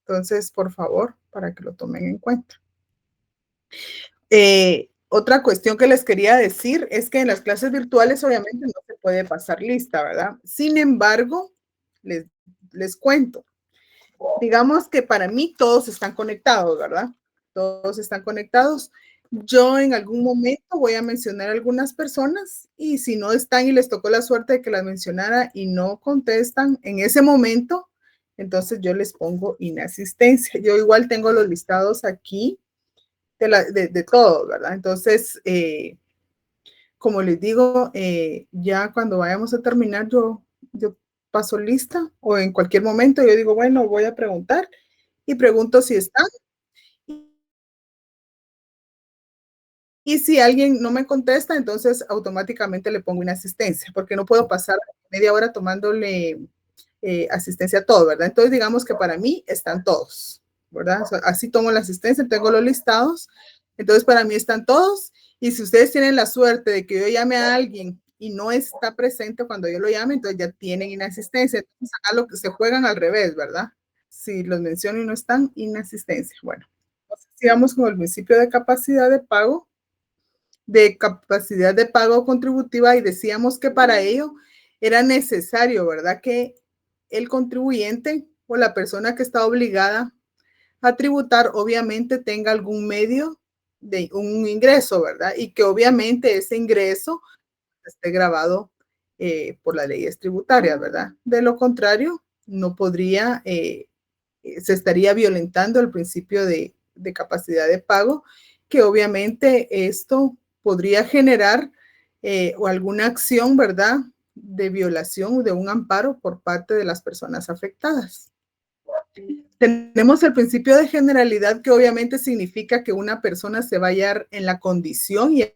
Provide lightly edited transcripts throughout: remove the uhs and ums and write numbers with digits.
Entonces, por favor, para que lo tomen en cuenta. Otra cuestión que les quería decir es que en las clases virtuales obviamente no se puede pasar lista, ¿verdad? Sin embargo, les, les cuento, digamos que para mí todos están conectados, ¿verdad? Todos están conectados. Yo en algún momento voy a mencionar a algunas personas y si no están y les tocó la suerte de que las mencionara y no contestan en ese momento, entonces yo les pongo inasistencia. Yo igual tengo los listados aquí de todo, ¿verdad? Entonces, como les digo, ya cuando vayamos a terminar, yo paso lista o en cualquier momento yo digo, bueno, voy a preguntar y pregunto si están. Y si alguien no me contesta, entonces automáticamente le pongo una asistencia, porque no puedo pasar media hora tomándole asistencia a todo, ¿verdad? Entonces digamos que para mí están todos, ¿verdad? O sea, así tomo la asistencia, tengo los listados, entonces para mí están todos. Y si ustedes tienen la suerte de que yo llame a alguien y no está presente cuando yo lo llame, entonces ya tienen inasistencia. Entonces acá lo que se juegan al revés, ¿verdad? Si los menciono y no están, inasistencia. Bueno, entonces sigamos con el principio de capacidad de pago contributiva y decíamos que para ello era necesario, ¿verdad? Que el contribuyente o la persona que está obligada a tributar obviamente tenga algún medio de un ingreso, ¿verdad? Y que obviamente ese ingreso esté grabado por las leyes tributarias, ¿verdad? De lo contrario, no podría, se estaría violentando el principio de capacidad de pago, que obviamente esto podría generar o alguna acción, ¿verdad? De violación de un amparo por parte de las personas afectadas. Tenemos el principio de generalidad que obviamente significa que una persona se va a hallar en la condición y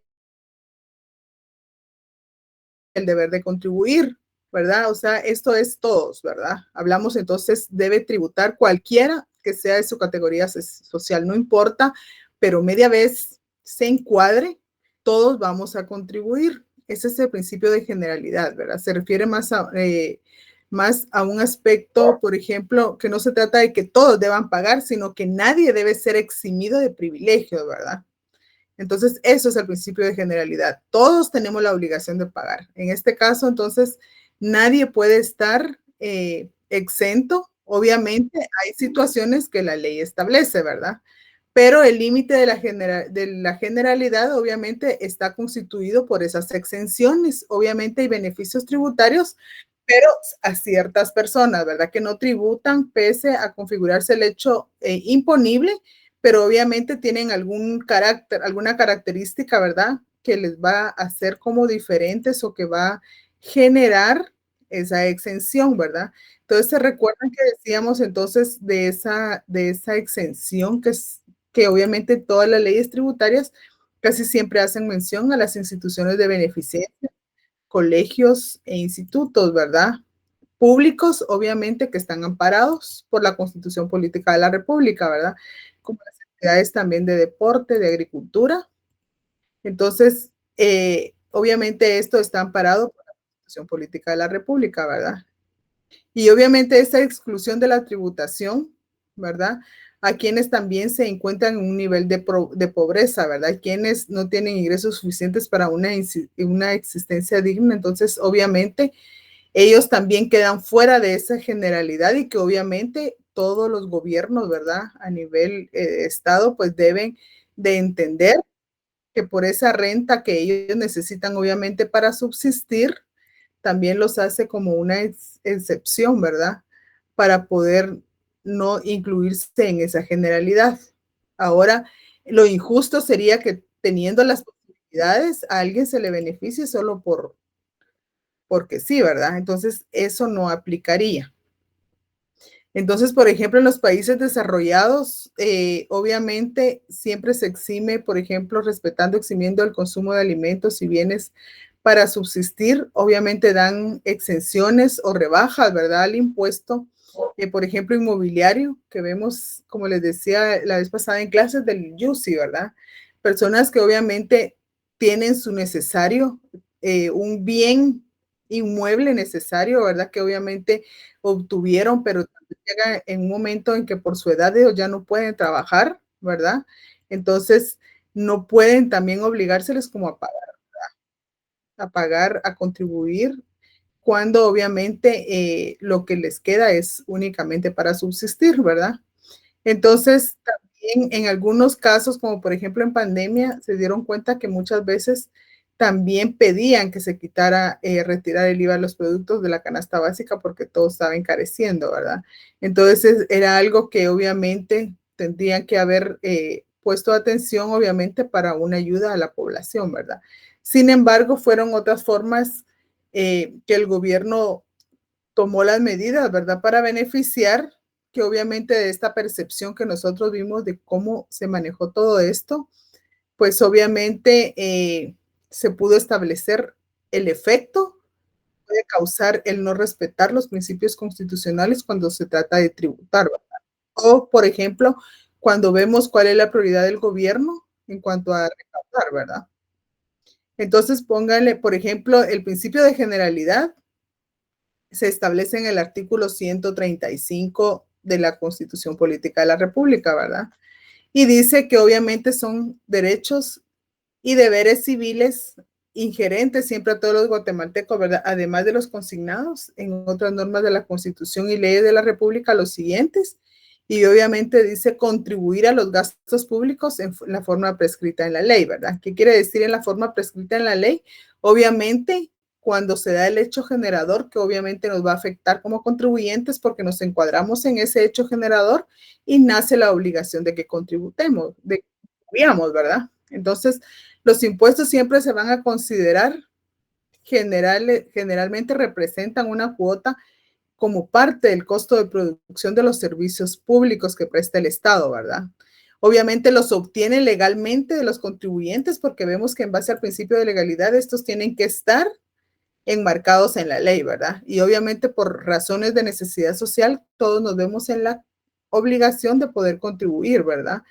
el deber de contribuir, ¿verdad? O sea, esto es todos, ¿verdad? Hablamos entonces, debe tributar cualquiera que sea de su categoría social, no importa, pero media vez se encuadre, todos vamos a contribuir. Ese es el principio de generalidad, ¿verdad? Se refiere más a un aspecto, por ejemplo, que no se trata de que todos deban pagar, sino que nadie debe ser eximido de privilegios, ¿verdad? Entonces, eso es el principio de generalidad. Todos tenemos la obligación de pagar. En este caso, entonces, nadie puede estar exento. Obviamente, hay situaciones que la ley establece, ¿verdad? Pero el límite de la generalidad, obviamente, está constituido por esas exenciones. Obviamente, hay beneficios tributarios, pero a ciertas personas, ¿verdad? Que no tributan pese a configurarse el hecho imponible, pero obviamente tienen algún carácter, alguna característica, ¿verdad? Que les va a hacer como diferentes o que va a generar esa exención, ¿verdad? Entonces, ¿se recuerdan que decíamos entonces de esa exención que obviamente todas las leyes tributarias casi siempre hacen mención a las instituciones de beneficencia, colegios e institutos, ¿verdad? Públicos, obviamente, que están amparados por la Constitución Política de la República, ¿verdad? Como las entidades también de deporte, de agricultura. Entonces, obviamente esto está amparado por la Constitución Política de la República, ¿verdad? Y obviamente esa exclusión de la tributación, ¿verdad? A quienes también se encuentran en un nivel de pobreza, ¿verdad? Quienes no tienen ingresos suficientes para una existencia digna. Entonces, obviamente, ellos también quedan fuera de esa generalidad y que obviamente todos los gobiernos, ¿verdad? A nivel Estado, pues deben de entender que por esa renta que ellos necesitan, obviamente, para subsistir, también los hace como una excepción, ¿verdad? Para poder no incluirse en esa generalidad. Ahora, lo injusto sería que teniendo las posibilidades, a alguien se le beneficie solo porque sí, ¿verdad? Entonces, eso no aplicaría. Entonces, por ejemplo, en los países desarrollados, obviamente siempre se exime, por ejemplo, respetando, eximiendo el consumo de alimentos y bienes para subsistir. Obviamente dan exenciones o rebajas, ¿verdad? Al impuesto, por ejemplo, inmobiliario, que vemos, como les decía la vez pasada en clases del UCI, ¿verdad? Personas que obviamente tienen su necesario, un bien inmueble necesario, ¿verdad? Que obviamente obtuvieron, pero llega en un momento en que por su edad ellos ya no pueden trabajar, ¿verdad? Entonces, no pueden también obligárseles como a pagar, a contribuir, cuando obviamente lo que les queda es únicamente para subsistir, ¿verdad? Entonces, también en algunos casos, como por ejemplo en pandemia, se dieron cuenta que muchas veces también pedían que se quitara, retirar el IVA a los productos de la canasta básica porque todo estaba encareciendo, ¿verdad? Entonces, era algo que obviamente tendrían que haber puesto atención, obviamente, para una ayuda a la población, ¿verdad? Sin embargo, fueron otras formas que el gobierno tomó las medidas, ¿verdad? Para beneficiar que obviamente de esta percepción que nosotros vimos de cómo se manejó todo esto, pues obviamente se pudo establecer el efecto de causar el no respetar los principios constitucionales cuando se trata de tributar, ¿verdad? O, por ejemplo, cuando vemos cuál es la prioridad del gobierno en cuanto a recaudar, ¿verdad? Entonces, póngale, por ejemplo, el principio de generalidad se establece en el artículo 135 de la Constitución Política de la República, ¿verdad? Y dice que obviamente son derechos y deberes civiles ingerentes siempre a todos los guatemaltecos, ¿verdad? Además de los consignados en otras normas de la Constitución y leyes de la República, los siguientes. Y obviamente dice contribuir a los gastos públicos en la forma prescrita en la ley, ¿verdad? ¿Qué quiere decir en la forma prescrita en la ley? Obviamente, cuando se da el hecho generador, que obviamente nos va a afectar como contribuyentes porque nos encuadramos en ese hecho generador y nace la obligación de que contributemos, de que contribuyamos, ¿verdad? Entonces, los impuestos siempre se van a considerar, generalmente representan una cuota como parte del costo de producción de los servicios públicos que presta el Estado, ¿verdad? Obviamente los obtiene legalmente de los contribuyentes porque vemos que en base al principio de legalidad estos tienen que estar enmarcados en la ley, ¿verdad? Y obviamente por razones de necesidad social, todos nos vemos en la obligación de poder contribuir, ¿verdad?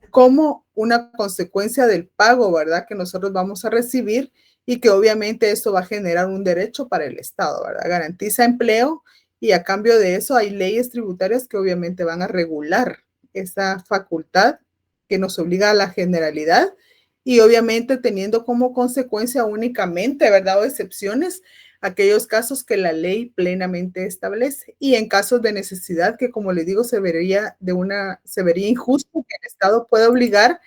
Como una consecuencia del pago, ¿verdad? Que nosotros vamos a recibir y que obviamente esto va a generar un derecho para el Estado, ¿verdad? Garantiza empleo y a cambio de eso hay leyes tributarias que obviamente van a regular esa facultad que nos obliga a la generalidad y obviamente teniendo como consecuencia únicamente, ¿verdad? O excepciones, aquellos casos que la ley plenamente establece y en casos de necesidad que, como les digo, se vería injusto que el Estado pueda obligar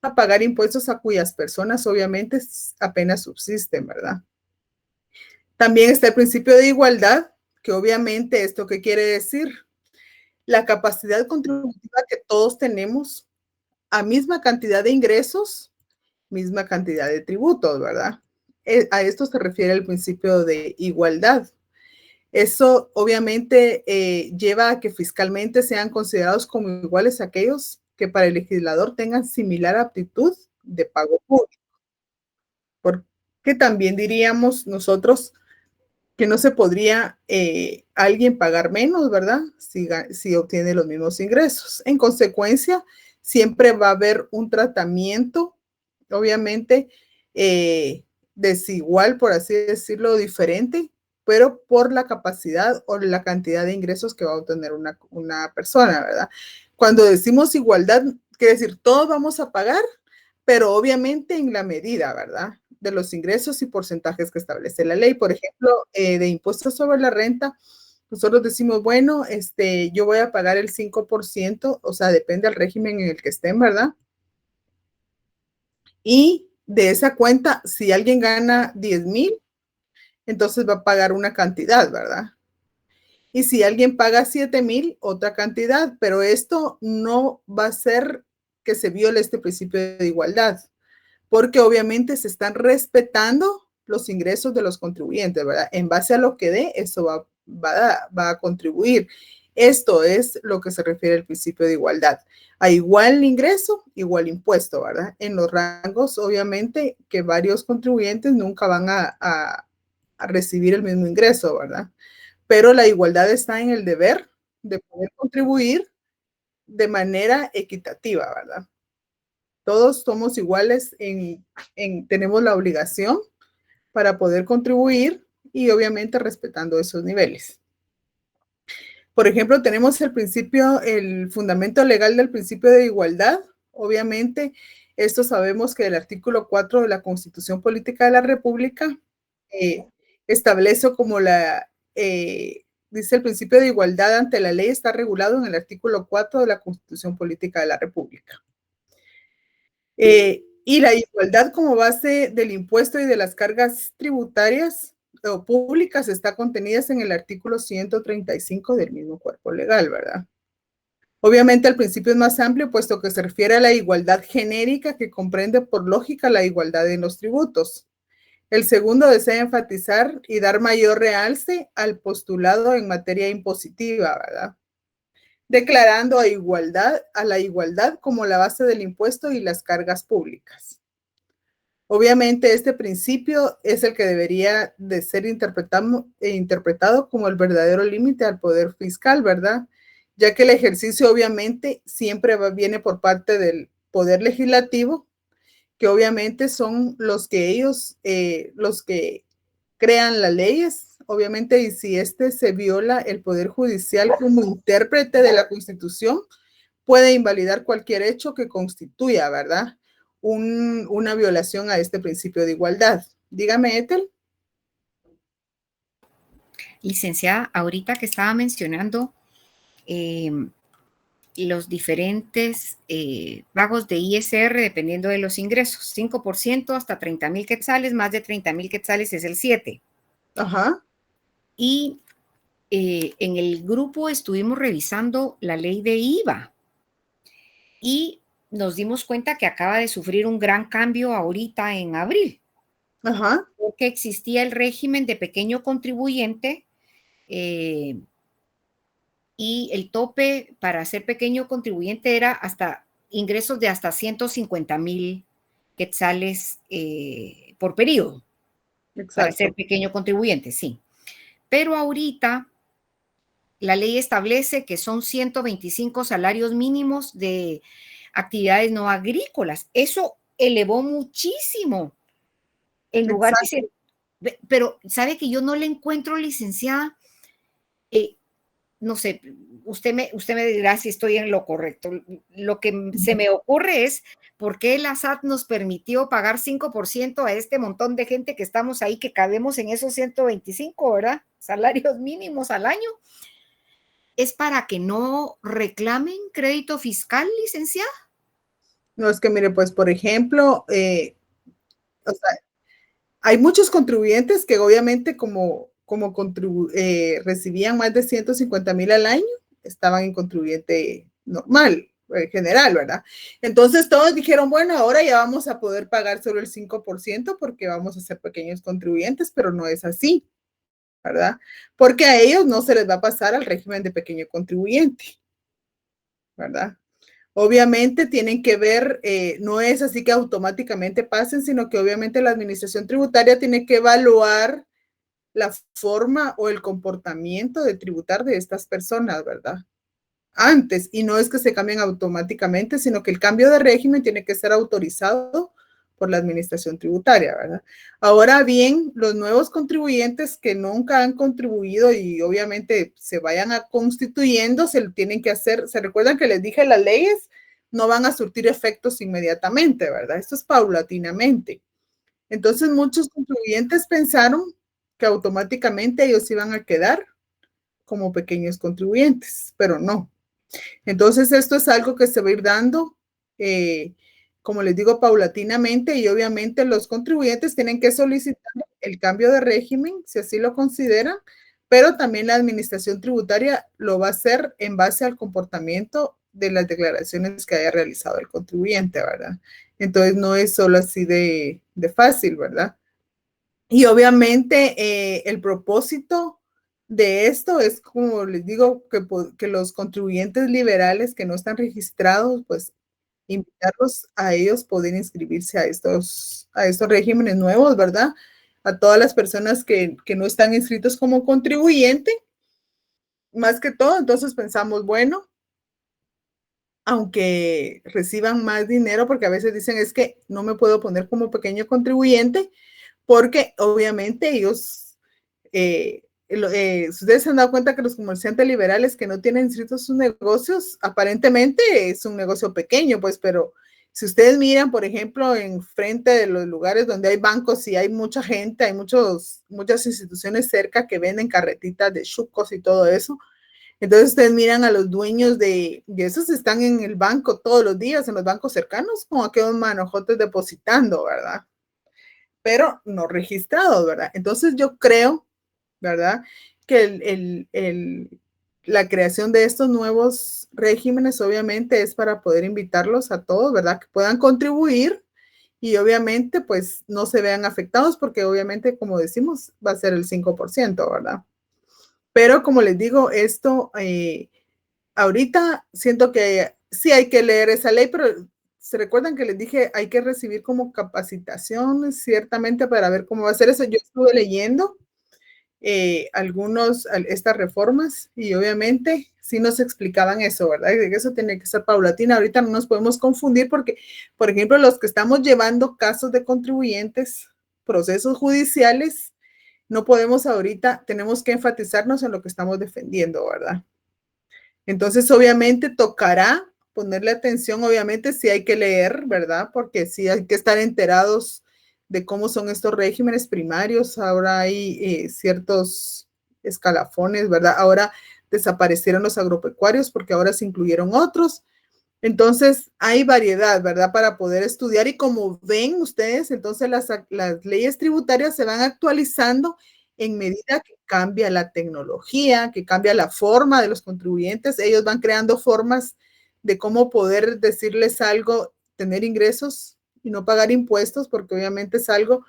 a pagar impuestos a cuyas personas obviamente apenas subsisten, ¿verdad? También está el principio de igualdad, que obviamente esto qué quiere decir, la capacidad contributiva que todos tenemos a misma cantidad de ingresos, misma cantidad de tributos, ¿verdad? A esto se refiere el principio de igualdad. Eso obviamente lleva a que fiscalmente sean considerados como iguales aquellos que para el legislador tengan similar aptitud de pago público. Porque también diríamos nosotros que no se podría alguien pagar menos, ¿verdad? Si obtiene los mismos ingresos. En consecuencia, siempre va a haber un tratamiento, obviamente, desigual, por así decirlo, diferente, pero por la capacidad o la cantidad de ingresos que va a obtener una persona, ¿verdad? Cuando decimos igualdad, quiere decir, todos vamos a pagar, pero obviamente en la medida, ¿verdad? De los ingresos y porcentajes que establece la ley. Por ejemplo, de impuestos sobre la renta, nosotros decimos, bueno, yo voy a pagar el 5%, o sea, depende del régimen en el que estén, ¿verdad? Y de esa cuenta, si alguien gana 10,000, entonces va a pagar una cantidad, ¿verdad? Y si alguien paga 7,000, otra cantidad, pero esto no va a ser que se viole este principio de igualdad, porque obviamente se están respetando los ingresos de los contribuyentes, ¿verdad? En base a lo que dé, eso va a contribuir. Esto es lo que se refiere al principio de igualdad. A igual ingreso, igual impuesto, ¿verdad? En los rangos, obviamente, que varios contribuyentes nunca van a recibir el mismo ingreso, ¿verdad? Pero la igualdad está en el deber de poder contribuir de manera equitativa, ¿verdad? Todos somos iguales tenemos la obligación para poder contribuir y obviamente respetando esos niveles. Por ejemplo, tenemos el fundamento legal del principio de igualdad. Obviamente, esto sabemos que el artículo 4 de la Constitución Política de la República establece dice el principio de igualdad ante la ley está regulado en el artículo 4 de la Constitución Política de la República. Y la igualdad como base del impuesto y de las cargas tributarias o públicas está contenidas en el artículo 135 del mismo cuerpo legal, ¿verdad? Obviamente el principio es más amplio puesto que se refiere a la igualdad genérica que comprende por lógica la igualdad en los tributos. El segundo desea enfatizar y dar mayor realce al postulado en materia impositiva, ¿verdad? Declarando a la igualdad como la base del impuesto y las cargas públicas. Obviamente este principio es el que debería de ser interpretado como el verdadero límite al poder fiscal, ¿verdad? Ya que el ejercicio obviamente siempre viene por parte del poder legislativo, que obviamente son los que crean las leyes, obviamente, y si se viola el poder judicial como intérprete de la Constitución, puede invalidar cualquier hecho que constituya, ¿verdad? Una violación a este principio de igualdad. Dígame, Ethel. Licenciada, ahorita que estaba mencionando los diferentes pagos de ISR dependiendo de los ingresos, 5% hasta 30,000 quetzales, más de 30,000 quetzales es el 7%. Ajá. Y en el grupo estuvimos revisando la ley de IVA y nos dimos cuenta que acaba de sufrir un gran cambio ahorita en abril. Ajá. Porque existía el régimen de pequeño contribuyente y el tope para ser pequeño contribuyente era hasta ingresos de hasta 150,000 quetzales por periodo. Exacto. Para ser pequeño contribuyente, sí. Pero ahorita la ley establece que son 125 salarios mínimos de actividades no agrícolas. Eso elevó muchísimo. En lugar de ser, pero sabe que yo no le encuentro, licenciada, no sé, usted me dirá si estoy en lo correcto. Lo que se me ocurre es por qué la SAT nos permitió pagar 5% a este montón de gente que estamos ahí, que cabemos en esos 125, ¿verdad? Salarios mínimos al año. ¿Es para que no reclamen crédito fiscal, licenciada? No, es que mire, pues, por ejemplo, o sea, hay muchos contribuyentes que obviamente recibían más de 150,000 al año, estaban en contribuyente normal, general, ¿verdad? Entonces todos dijeron, bueno, ahora ya vamos a poder pagar solo el 5% porque vamos a ser pequeños contribuyentes, pero no es así, ¿verdad? Porque a ellos no se les va a pasar al régimen de pequeño contribuyente, ¿verdad? Obviamente tienen que ver, no es así que automáticamente pasen, sino que obviamente la administración tributaria tiene que evaluar la forma o el comportamiento de tributar de estas personas, ¿verdad? Antes, y no es que se cambien automáticamente, sino que el cambio de régimen tiene que ser autorizado por la administración tributaria, ¿verdad? Ahora bien, los nuevos contribuyentes que nunca han contribuido y obviamente se vayan constituyendo, se tienen que hacer, se recuerdan que les dije, las leyes no van a surtir efectos inmediatamente, ¿verdad? Esto es paulatinamente. Entonces, muchos contribuyentes pensaron que automáticamente ellos iban a quedar como pequeños contribuyentes, pero no. Entonces, esto es algo que se va a ir dando, como les digo, paulatinamente, y obviamente los contribuyentes tienen que solicitar el cambio de régimen, si así lo consideran, pero también la administración tributaria lo va a hacer en base al comportamiento de las declaraciones que haya realizado el contribuyente, ¿verdad? Entonces, no es solo así de fácil, ¿verdad? Y obviamente el propósito de esto es, como les digo, que los contribuyentes liberales que no están registrados, pues invitarlos a ellos poder inscribirse a estos regímenes nuevos, ¿verdad? A todas las personas que no están inscritos como contribuyente, más que todo, entonces pensamos, bueno, aunque reciban más dinero, porque a veces dicen es que no me puedo poner como pequeño contribuyente, porque obviamente ellos si ustedes se han dado cuenta que los comerciantes liberales que no tienen inscritos sus negocios, aparentemente es un negocio pequeño, pues, pero si ustedes miran, por ejemplo, en frente de los lugares donde hay bancos y hay mucha gente, hay muchas instituciones cerca que venden carretitas de chucos y todo eso. Entonces ustedes miran a los dueños de esos están en el banco todos los días, en los bancos cercanos, con aquellos manojotes depositando, ¿verdad? Pero no registrados, ¿verdad? Entonces yo creo, ¿verdad? Que la creación de estos nuevos regímenes obviamente es para poder invitarlos a todos, ¿verdad? Que puedan contribuir y obviamente pues no se vean afectados porque obviamente, como decimos, va a ser el 5%, ¿verdad? Pero como les digo, esto ahorita siento que sí hay que leer esa ley, pero se recuerdan que les dije, hay que recibir como capacitación ciertamente para ver cómo va a ser eso. Yo estuve leyendo estas reformas y obviamente sí nos explicaban eso, ¿verdad? De que eso tiene que ser paulatina. Ahorita no nos podemos confundir porque, por ejemplo, los que estamos llevando casos de contribuyentes, procesos judiciales, no podemos ahorita, tenemos que enfatizarnos en lo que estamos defendiendo, ¿verdad? Entonces, obviamente, tocará ponerle atención, obviamente, sí hay que leer, ¿verdad? Porque sí hay que estar enterados de cómo son estos regímenes primarios. Ahora hay ciertos escalafones, ¿verdad? Ahora desaparecieron los agropecuarios porque ahora se incluyeron otros. Entonces, hay variedad, ¿verdad? Para poder estudiar y como ven ustedes, entonces las leyes tributarias se van actualizando en medida que cambia la tecnología, que cambia la forma de los contribuyentes. Ellos van creando formas de cómo poder decirles algo, tener ingresos y no pagar impuestos, porque obviamente es algo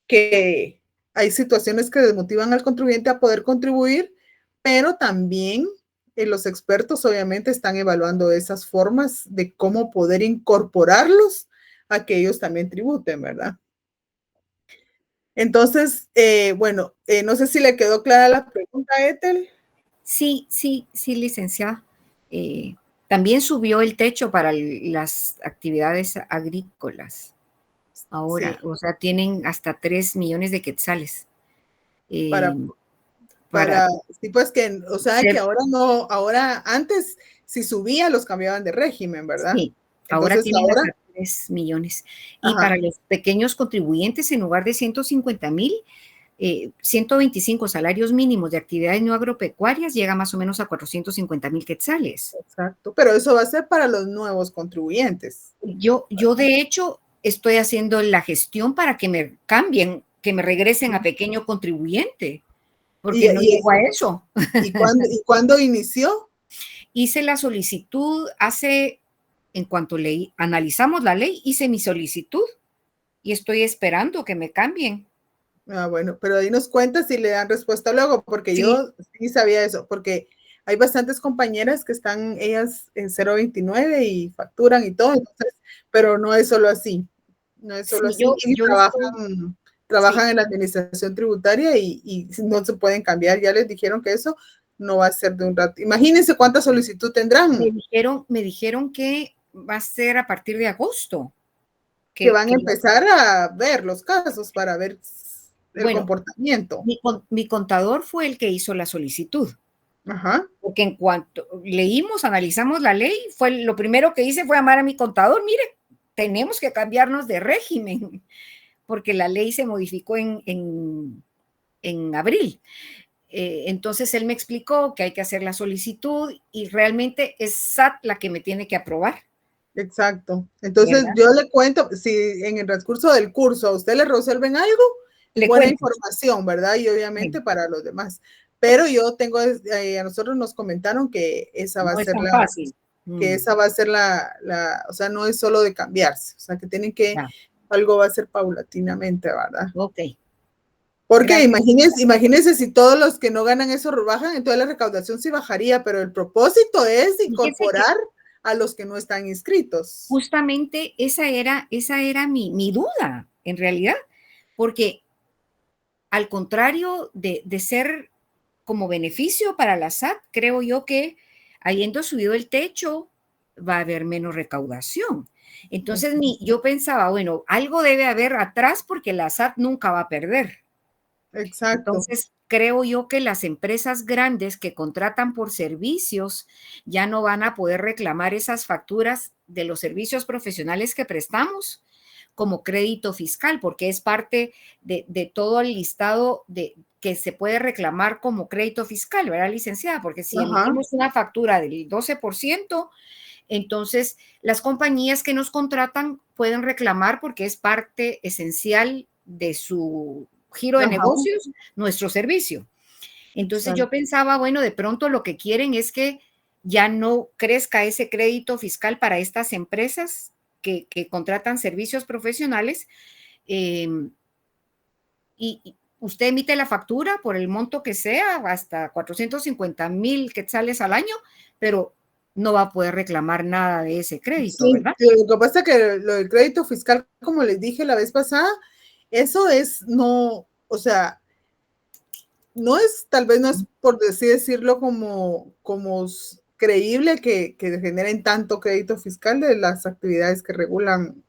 que hay situaciones que desmotivan al contribuyente a poder contribuir, pero también los expertos obviamente están evaluando esas formas de cómo poder incorporarlos a que ellos también tributen, ¿verdad? Entonces, bueno, no sé si le quedó clara la pregunta, Ethel. Sí, sí, sí, licenciada. También subió el techo para las actividades agrícolas. Ahora, Sí, o sea, tienen hasta 3 millones de quetzales. para, Para sí, pues que, o sea, que ser, ahora no, ahora antes, si subía, los cambiaban de régimen, ¿verdad? sí, ahora Entonces tienen ahora, hasta 3 millones. Y para ajá, los pequeños contribuyentes, en lugar de 150,000, 125 salarios mínimos de actividades no agropecuarias llega más o menos a 450,000 quetzales. exacto, pero eso va a ser para los nuevos contribuyentes. Yo de hecho estoy haciendo la gestión para que me cambien, que me regresen a pequeño contribuyente, ¿Y, porque no y, llego a eso. y cuándo inició? Hice la solicitud en cuanto analizamos la ley, hice mi solicitud y estoy esperando que me cambien. Ah, bueno, pero ahí nos cuenta si le dan respuesta luego, porque Sí, yo sí sabía eso, porque hay bastantes compañeras que están ellas en 029 y facturan y todo, entonces, pero no es solo así, no es solo sí, así, y yo estoy, sí, trabajan en la administración tributaria y no se pueden cambiar, ya les dijeron que eso no va a ser de un rato. Imagínense cuánta solicitud tendrán, me dijeron que va a ser a partir de agosto, que que, van a que empezar a ver los casos para ver el bueno, comportamiento. mi contador fue el que hizo la solicitud. Ajá. Porque en cuanto leímos, analizamos la ley, lo primero que hice fue llamar a mi contador, mire, tenemos que cambiarnos de régimen, porque la ley se modificó en abril. Entonces él me explicó que hay que hacer la solicitud y realmente es SAT la que me tiene que aprobar. Exacto. Entonces ¿Verdad? yo le cuento, si en el transcurso del curso a usted le resuelven algo, Le buena cuento. información, ¿verdad? Y Sí. obviamente para los demás. Pero yo tengo, a nosotros nos comentaron que esa va a No es ser tan fácil. o sea, no es solo de cambiarse, o sea, que tienen que, Ya. algo va a ser paulatinamente, ¿verdad? Ok. Porque Gracias. imagínense si todos los que no ganan eso bajan, entonces la recaudación sí bajaría, pero el propósito es Fíjese que incorporar a los que no están inscritos. justamente esa era mi duda, en realidad, porque al contrario de ser como beneficio para la SAT, creo yo que habiendo subido el techo va a haber menos recaudación. Entonces yo pensaba, bueno, algo debe haber atrás porque la SAT nunca va a perder. Exacto. Entonces, creo yo que las empresas grandes que contratan por servicios ya no van a poder reclamar esas facturas de los servicios profesionales que prestamos como crédito fiscal, porque es parte de todo el listado que se puede reclamar como crédito fiscal, ¿verdad, licenciada? Porque si emitimos una factura del 12%, entonces las compañías que nos contratan pueden reclamar porque es parte esencial de su giro de negocios, nuestro servicio. Entonces yo pensaba, bueno, de pronto lo que quieren es que ya no crezca ese crédito fiscal para estas empresas que contratan servicios profesionales, y usted emite la factura por el monto que sea, hasta 450,000 quetzales al año, pero no va a poder reclamar nada de ese crédito, sí, ¿verdad? lo que pasa es que lo del crédito fiscal, como les dije la vez pasada, eso es no, o sea, no es, tal vez no es por decirlo como creíble que generen tanto crédito fiscal de las actividades que regulan,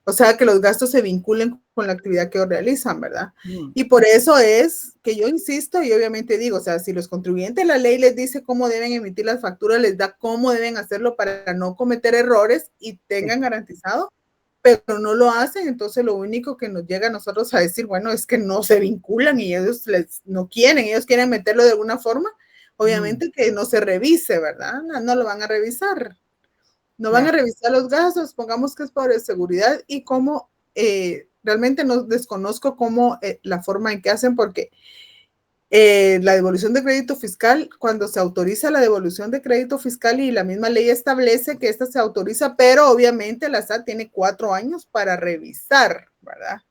o sea, que los gastos se vinculen con la actividad que realizan, ¿verdad? Y por eso es que yo insisto y obviamente digo, o sea, si los contribuyentes, la ley les dice cómo deben emitir las facturas, les da cómo deben hacerlo para no cometer errores y tengan garantizado, pero no lo hacen, entonces lo único que nos llega a nosotros a decir, bueno, es que no se vinculan y ellos no quieren, ellos quieren meterlo de alguna forma, obviamente que no se revise, ¿verdad? No lo van a revisar, no van a revisar los gastos, pongamos que es por seguridad y cómo realmente no desconozco cómo la forma en que hacen, porque la devolución de crédito fiscal, cuando se autoriza la devolución de crédito fiscal y la misma ley establece que esta se autoriza, pero obviamente la SAT tiene 4 años para revisar, ¿verdad?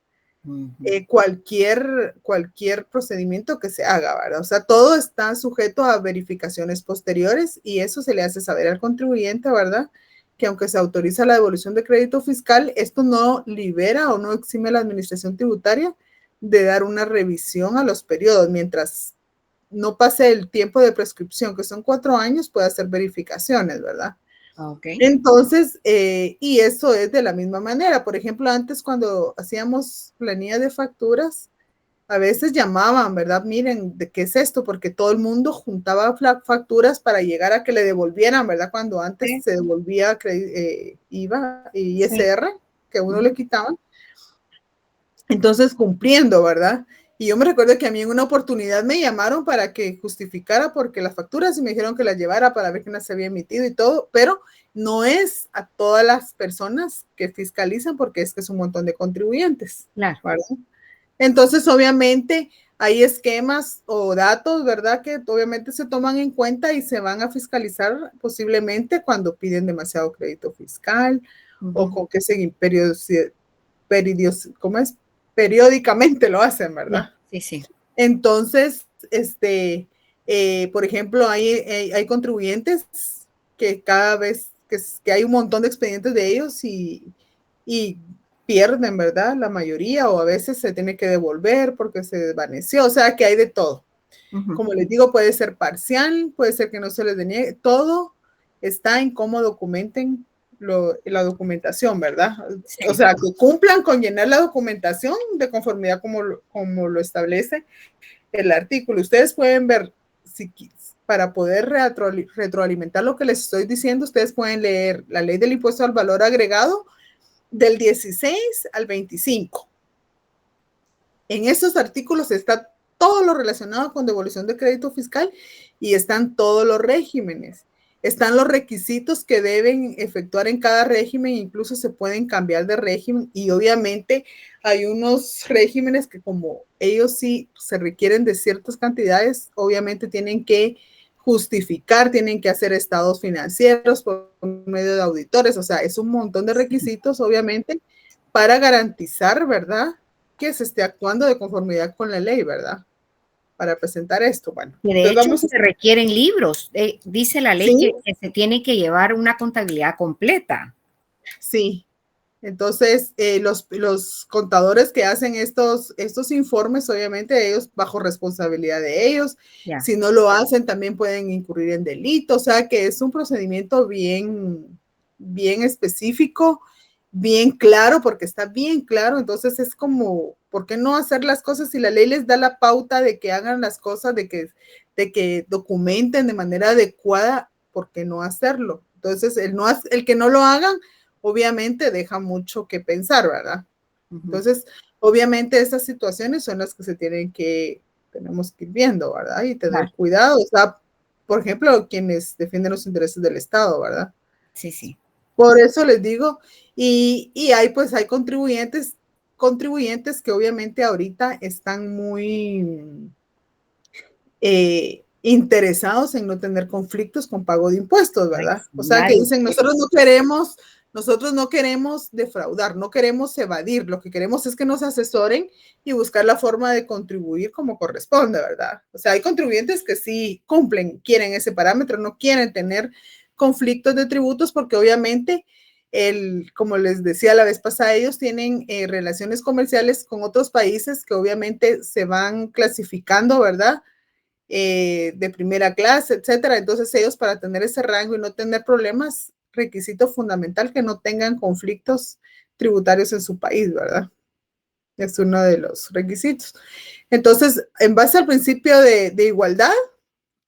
Cualquier procedimiento que se haga, ¿verdad? O sea, todo está sujeto a verificaciones posteriores y eso se le hace saber al contribuyente, ¿verdad? Que aunque se autoriza la devolución de crédito fiscal, esto no libera o no exime a la administración tributaria de dar una revisión a los periodos. Mientras no pase el tiempo de prescripción, que son 4 años, puede hacer verificaciones, ¿verdad? Okay. Entonces, y eso es de la misma manera. Por ejemplo, antes cuando hacíamos planillas de facturas, a veces llamaban, ¿verdad? Miren, ¿de qué es esto? Porque todo el mundo juntaba facturas para llegar a que le devolvieran, ¿verdad? Cuando antes se devolvía IVA y ISR, que a uno le quitaban. Entonces, cumpliendo, ¿verdad? Y yo me recuerdo que a mí en una oportunidad me llamaron para que justificara porque las facturas y me dijeron que las llevara para ver que no se había emitido y todo, pero no es a todas las personas que fiscalizan porque es que es un montón de contribuyentes. Claro. ¿Verdad? Entonces, obviamente, hay esquemas o datos, ¿verdad? Que obviamente se toman en cuenta y se van a fiscalizar posiblemente cuando piden demasiado crédito fiscal o con que se ¿cómo es? Periódicamente lo hacen, ¿verdad? Sí, sí. Entonces, por ejemplo, hay contribuyentes que cada vez que hay un montón de expedientes de ellos y pierden, ¿verdad? La mayoría, o a veces se tiene que devolver porque se desvaneció, o sea que hay de todo. Como les digo, puede ser parcial, puede ser que no se les deniegue, todo está en cómo documenten la documentación, ¿verdad? Sí. O sea, que cumplan con llenar la documentación de conformidad como lo establece el artículo. Ustedes pueden ver, para poder retroalimentar lo que les estoy diciendo, ustedes pueden leer la ley del impuesto al valor agregado del 16 al 25. En estos artículos está todo lo relacionado con devolución de crédito fiscal y están todos los regímenes. Están los requisitos que deben efectuar en cada régimen, incluso se pueden cambiar de régimen y obviamente hay unos regímenes que como ellos sí se requieren de ciertas cantidades, obviamente tienen que justificar, tienen que hacer estados financieros por medio de auditores, o sea, es un montón de requisitos, obviamente, para garantizar, ¿verdad?, que se esté actuando de conformidad con la ley, ¿verdad? Para presentar esto. Bueno, de hecho, se requieren libros. Dice la ley que se tiene que llevar una contabilidad completa. Sí. Entonces, los contadores que hacen estos informes, obviamente ellos bajo responsabilidad de ellos, si no lo hacen también pueden incurrir en delito, o sea que es un procedimiento bien específico, bien claro, porque está bien claro, entonces es como ¿por qué no hacer las cosas si la ley les da la pauta de que hagan las cosas, de que documenten de manera adecuada? ¿Por qué no hacerlo? Entonces, el que no lo hagan, obviamente deja mucho que pensar, ¿verdad? Entonces, obviamente esas situaciones son las que tenemos que ir viendo, ¿verdad? Y tener cuidado, o sea, por ejemplo, quienes defienden los intereses del Estado, ¿verdad? Sí, sí. Por eso les digo, y hay contribuyentes que obviamente ahorita están muy interesados en no tener conflictos con pago de impuestos, ¿verdad? O sea, que dicen, nosotros no queremos defraudar, no queremos evadir, lo que queremos es que nos asesoren y buscar la forma de contribuir como corresponde, ¿verdad? O sea, hay contribuyentes que sí quieren ese parámetro, no quieren tener conflictos de tributos porque obviamente como les decía la vez pasada, ellos tienen relaciones comerciales con otros países que obviamente se van clasificando, ¿verdad? De primera clase, etcétera. Entonces ellos, para tener ese rango y no tener problemas, requisito fundamental que no tengan conflictos tributarios en su país, ¿verdad? Es uno de los requisitos. Entonces, en base al principio de igualdad,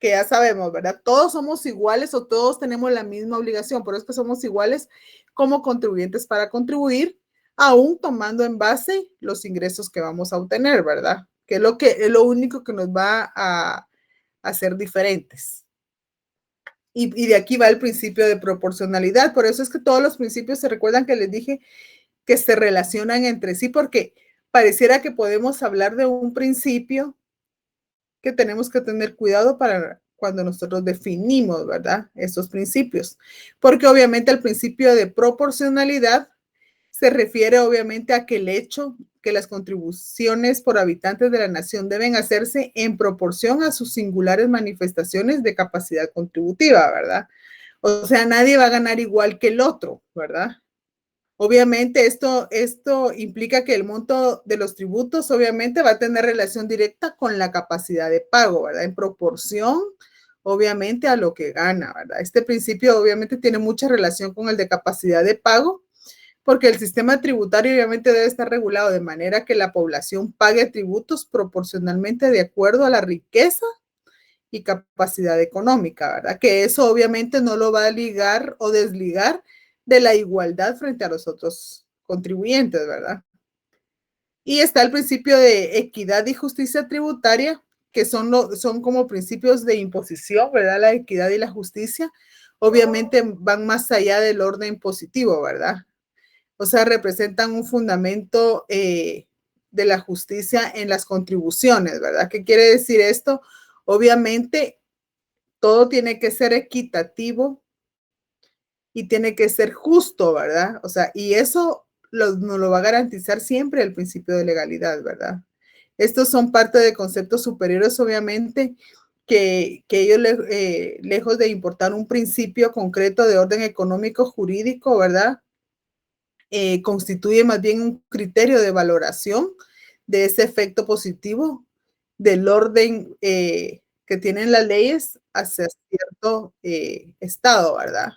que ya sabemos, ¿verdad? Todos somos iguales o todos tenemos la misma obligación, por eso es que somos iguales como contribuyentes para contribuir, aún tomando en base los ingresos que vamos a obtener, ¿verdad? Que es lo único que nos va a ser diferentes. Y de aquí va el principio de proporcionalidad. Por eso es que todos los principios se recuerdan que les dije que se relacionan entre sí, porque pareciera que podemos hablar de un principio que tenemos que tener cuidado para cuando nosotros definimos, ¿verdad? Esos principios. Porque obviamente el principio de proporcionalidad se refiere obviamente a que el hecho que las contribuciones por habitantes de la nación deben hacerse en proporción a sus singulares manifestaciones de capacidad contributiva, ¿verdad? O sea, nadie va a ganar igual que el otro, ¿verdad? Obviamente esto implica que el monto de los tributos obviamente va a tener relación directa con la capacidad de pago, ¿verdad? En proporción, obviamente, a lo que gana, ¿verdad? Este principio obviamente tiene mucha relación con el de capacidad de pago, porque el sistema tributario obviamente debe estar regulado de manera que la población pague tributos proporcionalmente de acuerdo a la riqueza y capacidad económica, ¿verdad? Que eso obviamente no lo va a ligar o desligar de la igualdad frente a los otros contribuyentes, ¿verdad? Y está el principio de equidad y justicia tributaria, que son como principios de imposición, ¿verdad? La equidad y la justicia obviamente van más allá del orden positivo, ¿verdad? O sea, representan un fundamento de la justicia en las contribuciones, ¿verdad? ¿Qué quiere decir esto? Obviamente, todo tiene que ser equitativo y tiene que ser justo, ¿verdad? O sea, y eso nos lo va a garantizar siempre el principio de legalidad, ¿verdad? Estos son parte de conceptos superiores, obviamente, que ellos, lejos de importar un principio concreto de orden económico jurídico, ¿verdad? Constituye más bien un criterio de valoración de ese efecto positivo del orden que tienen las leyes hacia cierto estado, ¿verdad?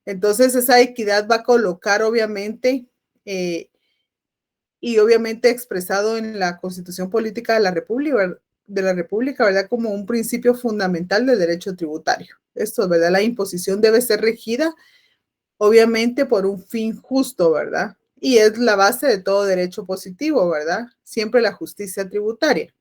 Entonces, esa equidad va a colocar, obviamente, y obviamente expresado en la Constitución Política de la República, ¿verdad? Como un principio fundamental del derecho tributario. Esto, ¿verdad? La imposición debe ser regida obviamente por un fin justo, ¿verdad? Y es la base de todo derecho positivo, ¿verdad? Siempre la justicia tributaria.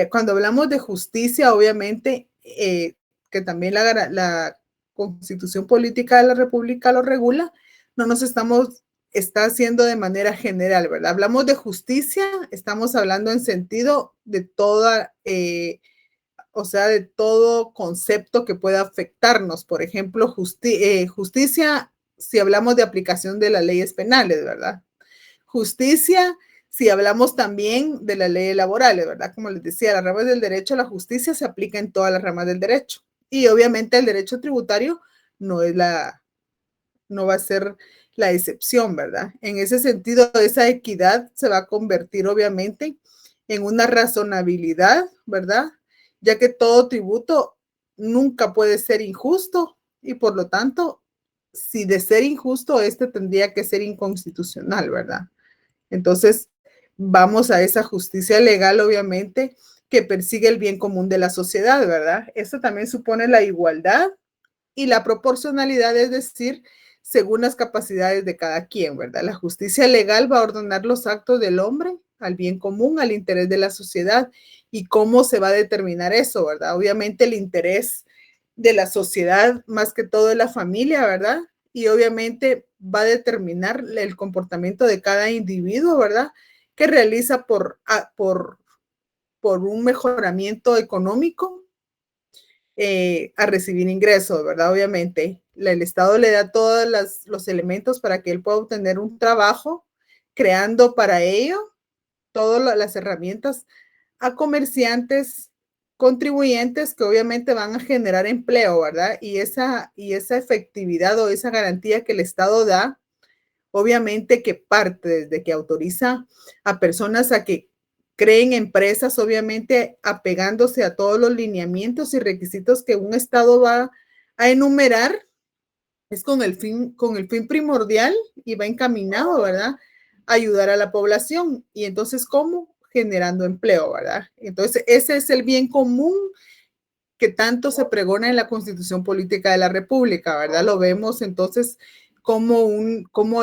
Cuando hablamos de justicia, obviamente, que también la Constitución Política de la República lo regula, no nos está haciendo de manera general, ¿verdad? Hablamos de justicia, estamos hablando en sentido de toda o sea, de todo concepto que pueda afectarnos. Por ejemplo, justicia, si hablamos de aplicación de las leyes penales, ¿verdad? Justicia, si hablamos también de las leyes laborales, ¿verdad? Como les decía, las ramas del derecho, la justicia se aplica en todas las ramas del derecho. Y obviamente el derecho tributario no es no va a ser la excepción, ¿verdad? En ese sentido, esa equidad se va a convertir obviamente en una razonabilidad, ¿verdad? Ya que todo tributo nunca puede ser injusto y por lo tanto, si de ser injusto, este tendría que ser inconstitucional, ¿verdad? Entonces, vamos a esa justicia legal, obviamente, que persigue el bien común de la sociedad, ¿verdad? Esto también supone la igualdad y la proporcionalidad, es decir, según las capacidades de cada quien, ¿verdad? La justicia legal va a ordenar los actos del hombre al bien común, al interés de la sociedad. ¿Y cómo se va a determinar eso, verdad? Obviamente el interés de la sociedad, más que todo de la familia, ¿verdad? Y obviamente va a determinar el comportamiento de cada individuo, ¿verdad? Que realiza por un mejoramiento económico a recibir ingresos, ¿verdad? Obviamente, el Estado le da todos los elementos para que él pueda obtener un trabajo, creando para ello todas las herramientas a comerciantes, contribuyentes que obviamente van a generar empleo, ¿verdad? Y esa efectividad o esa garantía que el Estado da, obviamente que parte desde que autoriza a personas a que creen empresas, obviamente apegándose a todos los lineamientos y requisitos que un Estado va a enumerar, es con el fin primordial y va encaminado, ¿verdad? A ayudar a la población. Y entonces, ¿cómo? Generando empleo, ¿verdad? Entonces, ese es el bien común que tanto se pregona en la Constitución Política de la República, ¿verdad? Lo vemos entonces cómo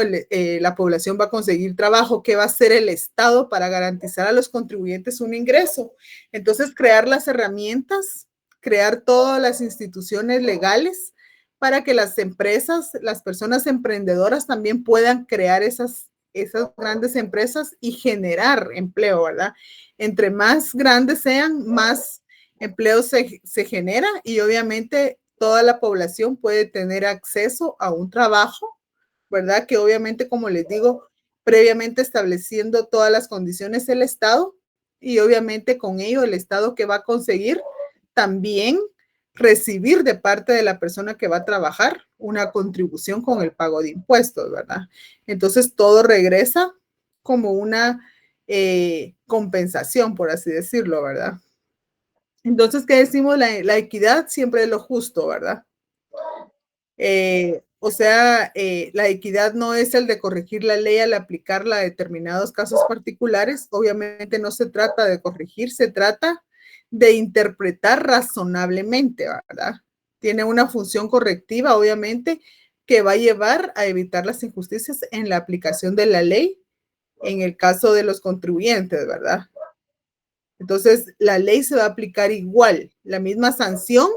la población va a conseguir trabajo, qué va a hacer el Estado para garantizar a los contribuyentes un ingreso. Entonces, crear las herramientas, crear todas las instituciones legales para que las empresas, las personas emprendedoras también puedan crear esas grandes empresas y generar empleo, ¿verdad? Entre más grandes sean, más empleo se genera y obviamente toda la población puede tener acceso a un trabajo, ¿verdad? Que obviamente, como les digo, previamente estableciendo todas las condiciones del Estado y obviamente con ello el Estado que va a conseguir también recibir de parte de la persona que va a trabajar una contribución con el pago de impuestos, ¿verdad? Entonces todo regresa como una compensación, por así decirlo, ¿verdad? Entonces, ¿qué decimos? La equidad siempre es lo justo, ¿verdad? La equidad no es el de corregir la ley al aplicarla a determinados casos particulares. Obviamente no se trata de corregir, se trata de interpretar razonablemente, ¿verdad? Tiene una función correctiva, obviamente, que va a llevar a evitar las injusticias en la aplicación de la ley en el caso de los contribuyentes, ¿verdad? Entonces, la ley se va a aplicar igual, la misma sanción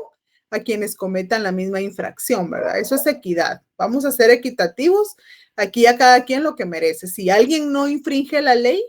a quienes cometan la misma infracción, ¿verdad? Eso es equidad. Vamos a ser equitativos aquí a cada quien lo que merece. Si alguien no infringe la ley,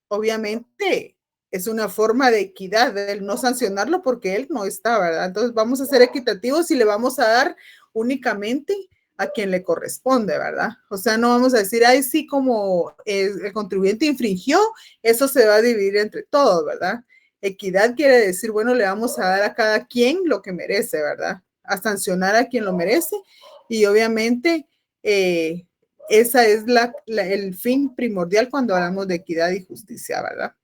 obviamente es una forma de equidad, de no sancionarlo porque él no está, ¿verdad? Entonces vamos a ser equitativos y le vamos a dar únicamente a quien le corresponde, ¿verdad? O sea, no vamos a decir, ay, sí, como el contribuyente infringió, eso se va a dividir entre todos, ¿verdad? Equidad quiere decir, bueno, le vamos a dar a cada quien lo que merece, ¿verdad? A sancionar a quien lo merece y obviamente esa es el fin primordial cuando hablamos de equidad y justicia, ¿verdad?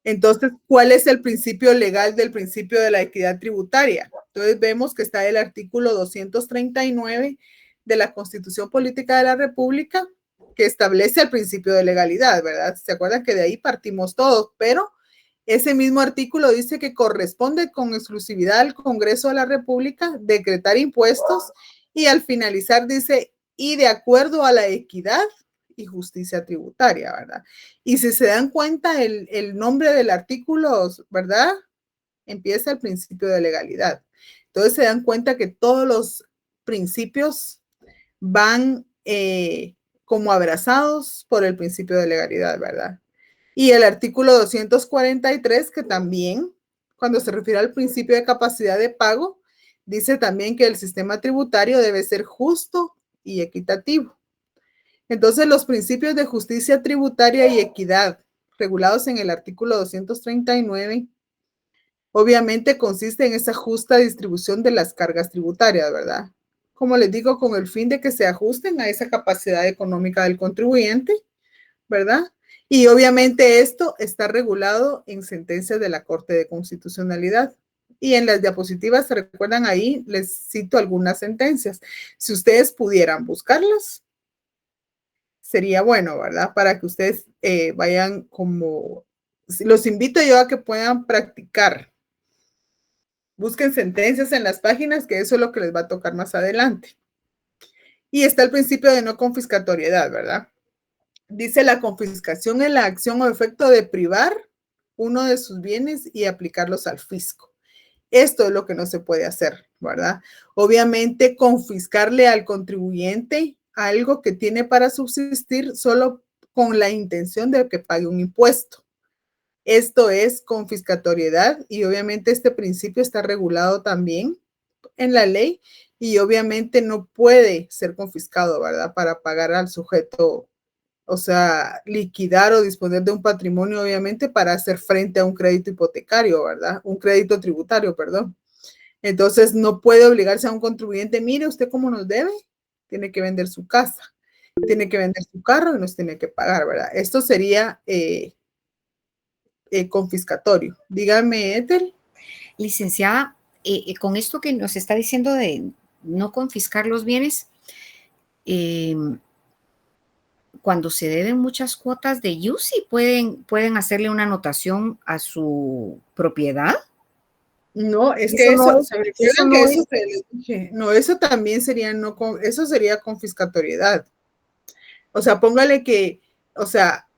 Entonces, ¿cuál es el principio legal del principio de la equidad tributaria? Entonces, vemos que está el artículo 239 de la Constitución Política de la República, que establece el principio de legalidad, ¿verdad? ¿Se acuerdan que de ahí partimos todos? Pero ese mismo artículo dice que corresponde con exclusividad al Congreso de la República decretar impuestos y al finalizar dice, y de acuerdo a la equidad y justicia tributaria, ¿verdad? Y si se dan cuenta, el nombre del artículo, ¿verdad? Empieza el principio de legalidad. Entonces se dan cuenta que todos los principios van como abrazados por el principio de legalidad, ¿verdad? Y el artículo 243, que también, cuando se refiere al principio de capacidad de pago, dice también que el sistema tributario debe ser justo y equitativo. Entonces, los principios de justicia tributaria y equidad regulados en el artículo 239, obviamente consiste en esa justa distribución de las cargas tributarias, ¿verdad? Como les digo, con el fin de que se ajusten a esa capacidad económica del contribuyente, ¿verdad? Y obviamente esto está regulado en sentencias de la Corte de Constitucionalidad. Y en las diapositivas, ¿se recuerdan ahí? Les cito algunas sentencias. Si ustedes pudieran buscarlas, sería bueno, ¿verdad? Para que ustedes vayan como, los invito yo a que puedan practicar. Busquen sentencias en las páginas, que eso es lo que les va a tocar más adelante. Y está el principio de no confiscatoriedad, ¿verdad? Dice la confiscación es la acción o efecto de privar uno de sus bienes y aplicarlos al fisco. Esto es lo que no se puede hacer, ¿verdad? Obviamente, confiscarle al contribuyente algo que tiene para subsistir solo con la intención de que pague un impuesto. Esto es confiscatoriedad y obviamente este principio está regulado también en la ley y obviamente no puede ser confiscado, ¿verdad? Para pagar al sujeto, o sea, liquidar o disponer de un patrimonio, obviamente, para hacer frente a un crédito hipotecario, ¿verdad? Un crédito tributario, perdón. Entonces, no puede obligarse a un contribuyente, mire, usted cómo nos debe, tiene que vender su casa, tiene que vender su carro y nos tiene que pagar, ¿verdad? Esto sería confiscatorio. Dígame, Ethel. Licenciada, con esto que nos está diciendo de no confiscar los bienes, cuando se deben muchas cuotas de UCI, ¿pueden hacerle una anotación a su propiedad? No, es Eso que no eso, es, se eso recuerdan que no eso es. se les dije. No, eso también sería, no, eso sería confiscatoriedad. O sea, póngale que, o sea,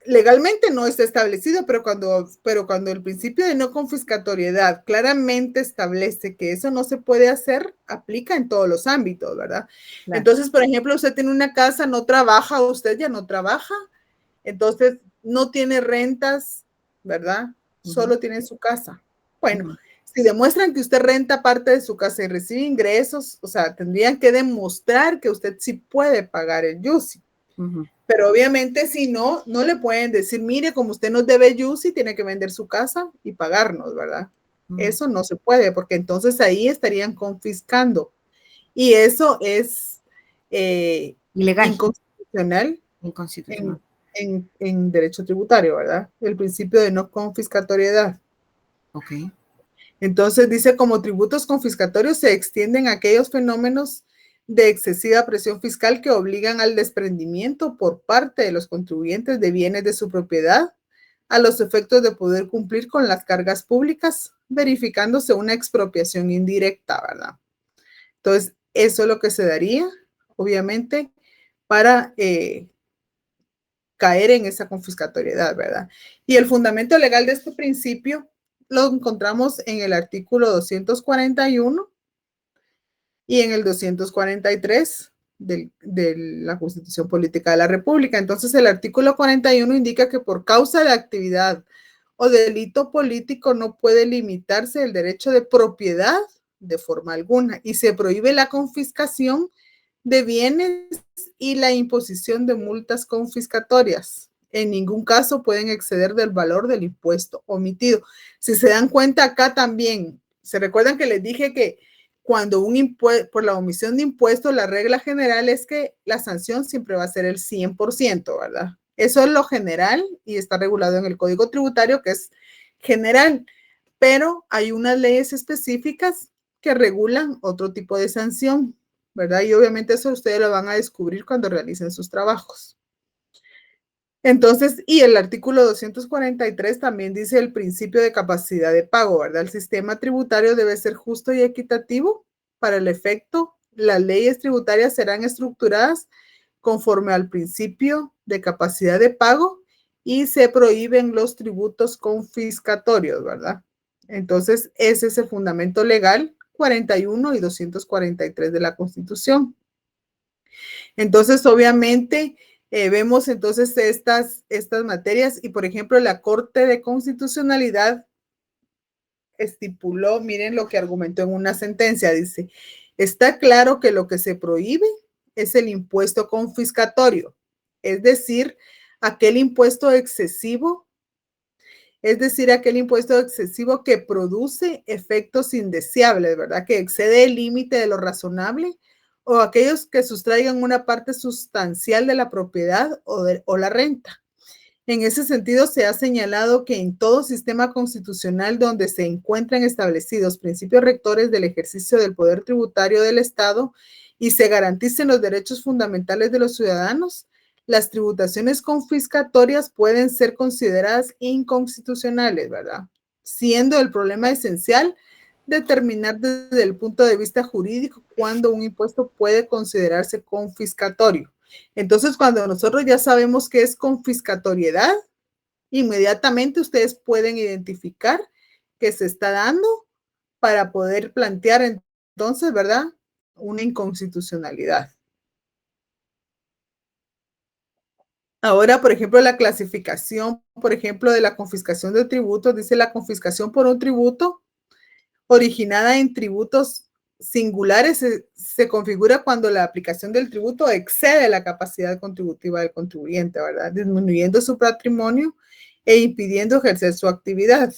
legalmente no está establecido, pero cuando el principio de no confiscatoriedad claramente establece que eso no se puede hacer, aplica en todos los ámbitos, ¿verdad? Claro. Entonces, por ejemplo, usted tiene una casa, no trabaja, usted ya no trabaja, entonces no tiene rentas, ¿verdad? Solo tiene su casa. Bueno, si demuestran que usted renta parte de su casa y recibe ingresos, o sea, tendrían que demostrar que usted sí puede pagar el UCI. Pero obviamente si no, no le pueden decir, mire, como usted nos debe UCI, tiene que vender su casa y pagarnos, ¿verdad? Eso no se puede, porque entonces ahí estarían confiscando. Y eso es ilegal. Inconstitucional. Inconstitucional. En derecho tributario, ¿verdad? El principio de no confiscatoriedad. Ok. Entonces dice, como tributos confiscatorios se extienden aquellos fenómenos de excesiva presión fiscal que obligan al desprendimiento por parte de los contribuyentes de bienes de su propiedad a los efectos de poder cumplir con las cargas públicas, verificándose una expropiación indirecta, ¿verdad? Entonces, eso es lo que se daría, obviamente, para caer en esa confiscatoriedad, ¿verdad? Y el fundamento legal de este principio lo encontramos en el artículo 241 y en el 243 de la Constitución Política de la República. Entonces, el artículo 41 indica que por causa de actividad o delito político no puede limitarse el derecho de propiedad de forma alguna y se prohíbe la confiscación de bienes y la imposición de multas confiscatorias. En ningún caso pueden exceder del valor del impuesto omitido. Si se dan cuenta acá también, se recuerdan que les dije que cuando un impuesto, por la omisión de impuestos, la regla general es que la sanción siempre va a ser el 100%, ¿verdad? Eso es lo general y está regulado en el Código Tributario, que es general, pero hay unas leyes específicas que regulan otro tipo de sanción, ¿verdad? Y obviamente eso ustedes lo van a descubrir cuando realicen sus trabajos. Entonces, y el artículo 243 también dice el principio de capacidad de pago, ¿verdad? El sistema tributario debe ser justo y equitativo. Para el efecto, las leyes tributarias serán estructuradas conforme al principio de capacidad de pago y se prohíben los tributos confiscatorios, ¿verdad? Entonces, ese es el fundamento legal 41 y 243 de la Constitución. Entonces, obviamente, vemos entonces estas materias y, por ejemplo, la Corte de Constitucionalidad estipuló, miren lo que argumentó en una sentencia, dice, está claro que lo que se prohíbe es el impuesto confiscatorio, es decir, aquel impuesto excesivo, que produce efectos indeseables, ¿verdad? Que excede el límite de lo razonable o aquellos que sustraigan una parte sustancial de la propiedad o la renta. En ese sentido, se ha señalado que en todo sistema constitucional donde se encuentran establecidos principios rectores del ejercicio del poder tributario del Estado y se garanticen los derechos fundamentales de los ciudadanos, las tributaciones confiscatorias pueden ser consideradas inconstitucionales, ¿verdad? Siendo el problema esencial determinar desde el punto de vista jurídico cuándo un impuesto puede considerarse confiscatorio. Entonces, cuando nosotros ya sabemos qué es confiscatoriedad, inmediatamente ustedes pueden identificar que se está dando para poder plantear entonces, ¿verdad?, una inconstitucionalidad. Ahora, por ejemplo, la clasificación, por ejemplo, de la confiscación de tributos, dice la confiscación por un tributo originada en tributos singulares se configura cuando la aplicación del tributo excede la capacidad contributiva del contribuyente, ¿verdad? Disminuyendo su patrimonio e impidiendo ejercer su actividad.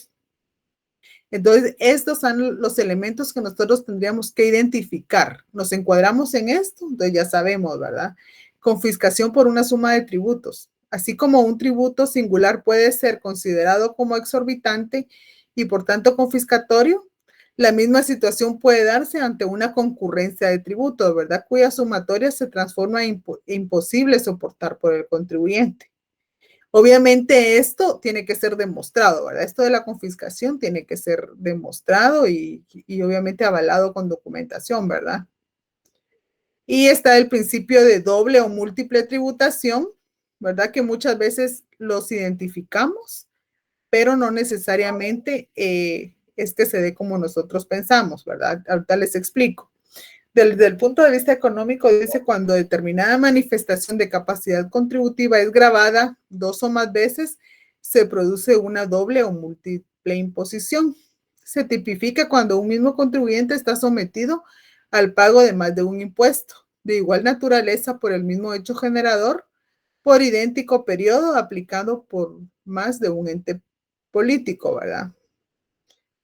Entonces, estos son los elementos que nosotros tendríamos que identificar. Nos encuadramos en esto, entonces ya sabemos, ¿verdad? Confiscación por una suma de tributos. Así como un tributo singular puede ser considerado como exorbitante y por tanto confiscatorio, la misma situación puede darse ante una concurrencia de tributos, ¿verdad? Cuya sumatoria se transforma en imposible soportar por el contribuyente. Obviamente esto tiene que ser demostrado, ¿verdad? Esto de la confiscación tiene que ser demostrado y obviamente avalado con documentación, ¿verdad? Y está el principio de doble o múltiple tributación, ¿verdad? Que muchas veces los identificamos, pero no necesariamente es que se dé como nosotros pensamos, ¿verdad? Ahorita les explico. Desde el punto de vista económico, dice cuando determinada manifestación de capacidad contributiva es grabada 2 o más veces, se produce una doble o múltiple imposición. Se tipifica cuando un mismo contribuyente está sometido al pago de más de un impuesto, de igual naturaleza por el mismo hecho generador, por idéntico periodo aplicado por más de un ente político, ¿verdad?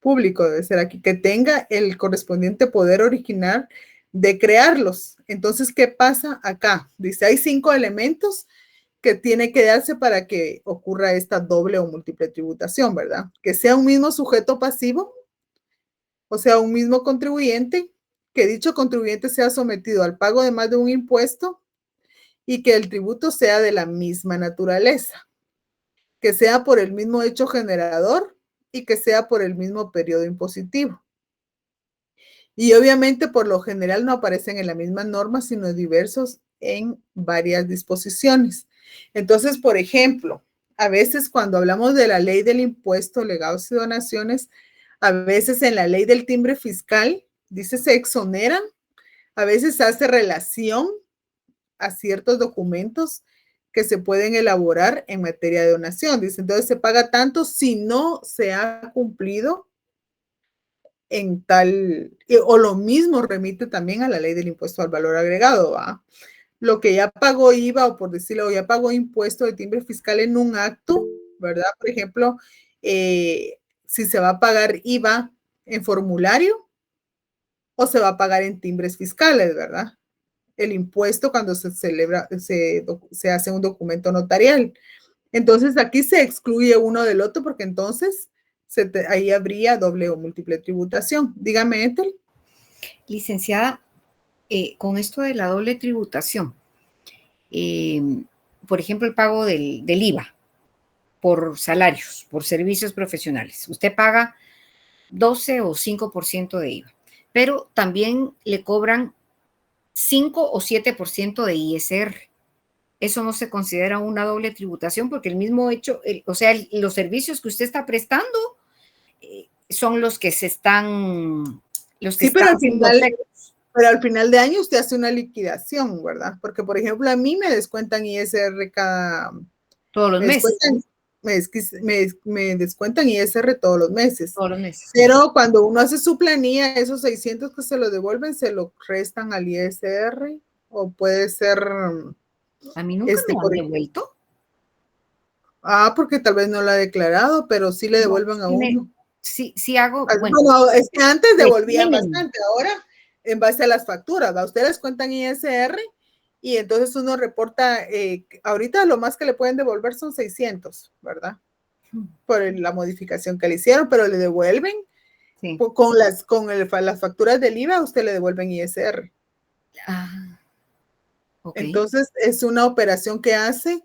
Público debe ser aquí, que tenga el correspondiente poder original de crearlos. Entonces, ¿qué pasa acá? Dice, hay 5 elementos que tiene que darse para que ocurra esta doble o múltiple tributación, ¿verdad? Que sea un mismo sujeto pasivo, o sea, un mismo contribuyente, que dicho contribuyente sea sometido al pago de más de un impuesto y que el tributo sea de la misma naturaleza, que sea por el mismo hecho generador y que sea por el mismo periodo impositivo. Y obviamente por lo general no aparecen en la misma norma, sino diversos en varias disposiciones. Entonces, por ejemplo, a veces cuando hablamos de la ley del impuesto, legados y donaciones, a veces en la ley del timbre fiscal, dice se exoneran, a veces se hace relación a ciertos documentos que se pueden elaborar en materia de donación. Dice, entonces se paga tanto si no se ha cumplido en tal, o lo mismo remite también a la ley del impuesto al valor agregado, ¿va? Lo que ya pagó IVA, o por decirlo, ya pagó impuesto de timbre fiscal en un acto, ¿verdad? Por ejemplo, si se va a pagar IVA en formulario o se va a pagar en timbres fiscales, ¿verdad? El impuesto cuando se celebra, se hace un documento notarial. Entonces aquí se excluye uno del otro porque entonces ahí habría doble o múltiple tributación. Dígame, Ethel. Licenciada, con esto de la doble tributación, por ejemplo, el pago del IVA por salarios, por servicios profesionales. Usted paga 12 o 5% de IVA, pero también le cobran 5 o 7% de ISR. Eso no se considera una doble tributación porque el mismo hecho, o sea, los servicios que usted está prestando son los que se están, los que Sí, están siendo efectos. pero al final de año usted hace una liquidación, ¿verdad? Porque, por ejemplo, a mí me descuentan ISR Todos los meses. Me descuentan ISR todos los meses. Todos los meses. Pero cuando uno hace su planilla, esos 600 que se lo devuelven, se lo restan al ISR, o puede ser... A mí nunca me han devuelto. Porque tal vez no lo ha declarado, pero sí le devuelven a uno. Sí hago, bueno, es que antes devolvían bastante, ahora en base a las facturas, ¿va? Ustedes cuentan ISR y entonces uno reporta, ahorita lo más que le pueden devolver son 600, ¿verdad? Por la modificación que le hicieron, pero le devuelven, sí. Con las facturas del IVA, usted le devuelven ISR. Ah, ok. Entonces, es una operación que hace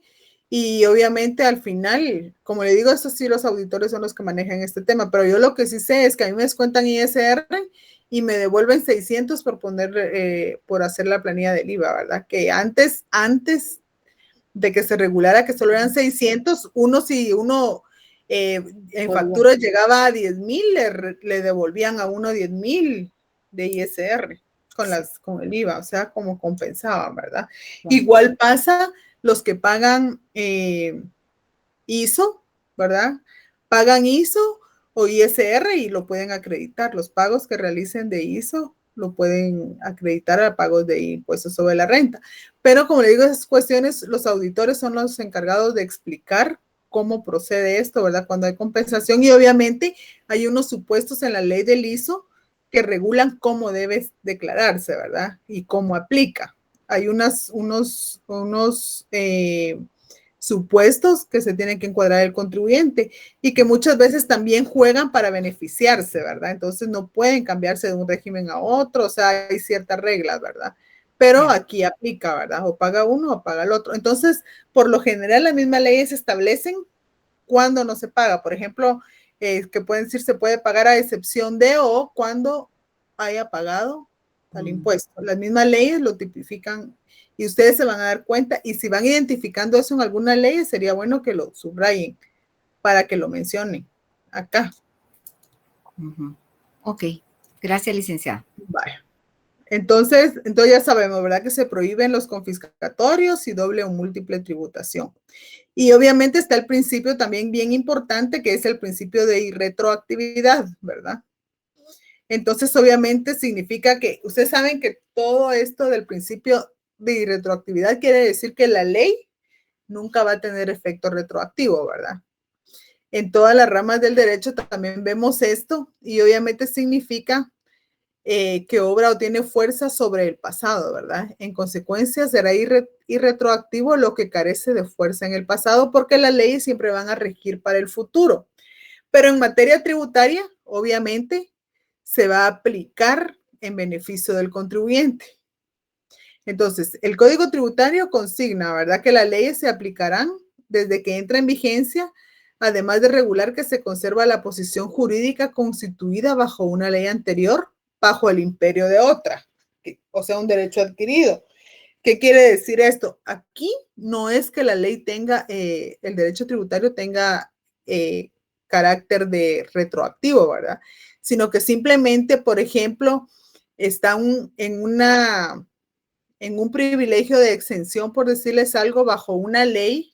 y obviamente al final, como le digo, eso sí, los auditores son los que manejan este tema, pero yo lo que sí sé es que a mí me descuentan ISR y me devuelven 600 por por hacer la planilla del IVA, ¿verdad? Que antes de que se regulara que solo eran 600, si uno en facturas llegaba a 10,000, le devolvían a uno 10,000 de ISR con el IVA, o sea, como compensaban, ¿verdad? Wow. Igual pasa los que pagan ISO, ¿verdad? Pagan ISO o ISR y lo pueden acreditar. Los pagos que realicen de ISO lo pueden acreditar a pagos de impuestos sobre la renta. Pero como le digo, esas cuestiones, los auditores son los encargados de explicar cómo procede esto, ¿verdad? Cuando hay compensación y obviamente hay unos supuestos en la ley del ISO que regulan cómo debe declararse, ¿verdad? Y cómo aplica. Hay unos supuestos que se tienen que encuadrar el contribuyente y que muchas veces también juegan para beneficiarse, ¿verdad? Entonces no pueden cambiarse de un régimen a otro, o sea, hay ciertas reglas, ¿verdad? Pero aquí aplica, ¿verdad? O paga uno o paga el otro. Entonces, por lo general, las mismas leyes establecen cuándo no se paga. Por ejemplo, que pueden decir se puede pagar a excepción de o cuando haya pagado al impuesto. Las mismas leyes lo tipifican y ustedes se van a dar cuenta y si van identificando eso en alguna ley, sería bueno que lo subrayen para que lo mencionen acá. Ok, gracias, licenciada. Vaya. Entonces ya sabemos, ¿verdad? Que se prohíben los confiscatorios y doble o múltiple tributación. Y obviamente está el principio también bien importante, que es el principio de irretroactividad, ¿verdad? Entonces, obviamente significa que ustedes saben que todo esto del principio de irretroactividad quiere decir que la ley nunca va a tener efecto retroactivo, ¿verdad? En todas las ramas del derecho también vemos esto y obviamente significa que obra o tiene fuerza sobre el pasado, ¿verdad? En consecuencia, será irretroactivo lo que carece de fuerza en el pasado porque las leyes siempre van a regir para el futuro. Pero en materia tributaria, obviamente, se va a aplicar en beneficio del contribuyente. Entonces, el Código Tributario consigna, ¿verdad?, que las leyes se aplicarán desde que entra en vigencia, además de regular que se conserva la posición jurídica constituida bajo una ley anterior, bajo el imperio de otra, o sea, un derecho adquirido. ¿Qué quiere decir esto? Aquí no es que la ley tenga, el derecho tributario tenga carácter de retroactivo, ¿verdad? Sino que simplemente, por ejemplo, está en un privilegio de exención, por decirles algo, bajo una ley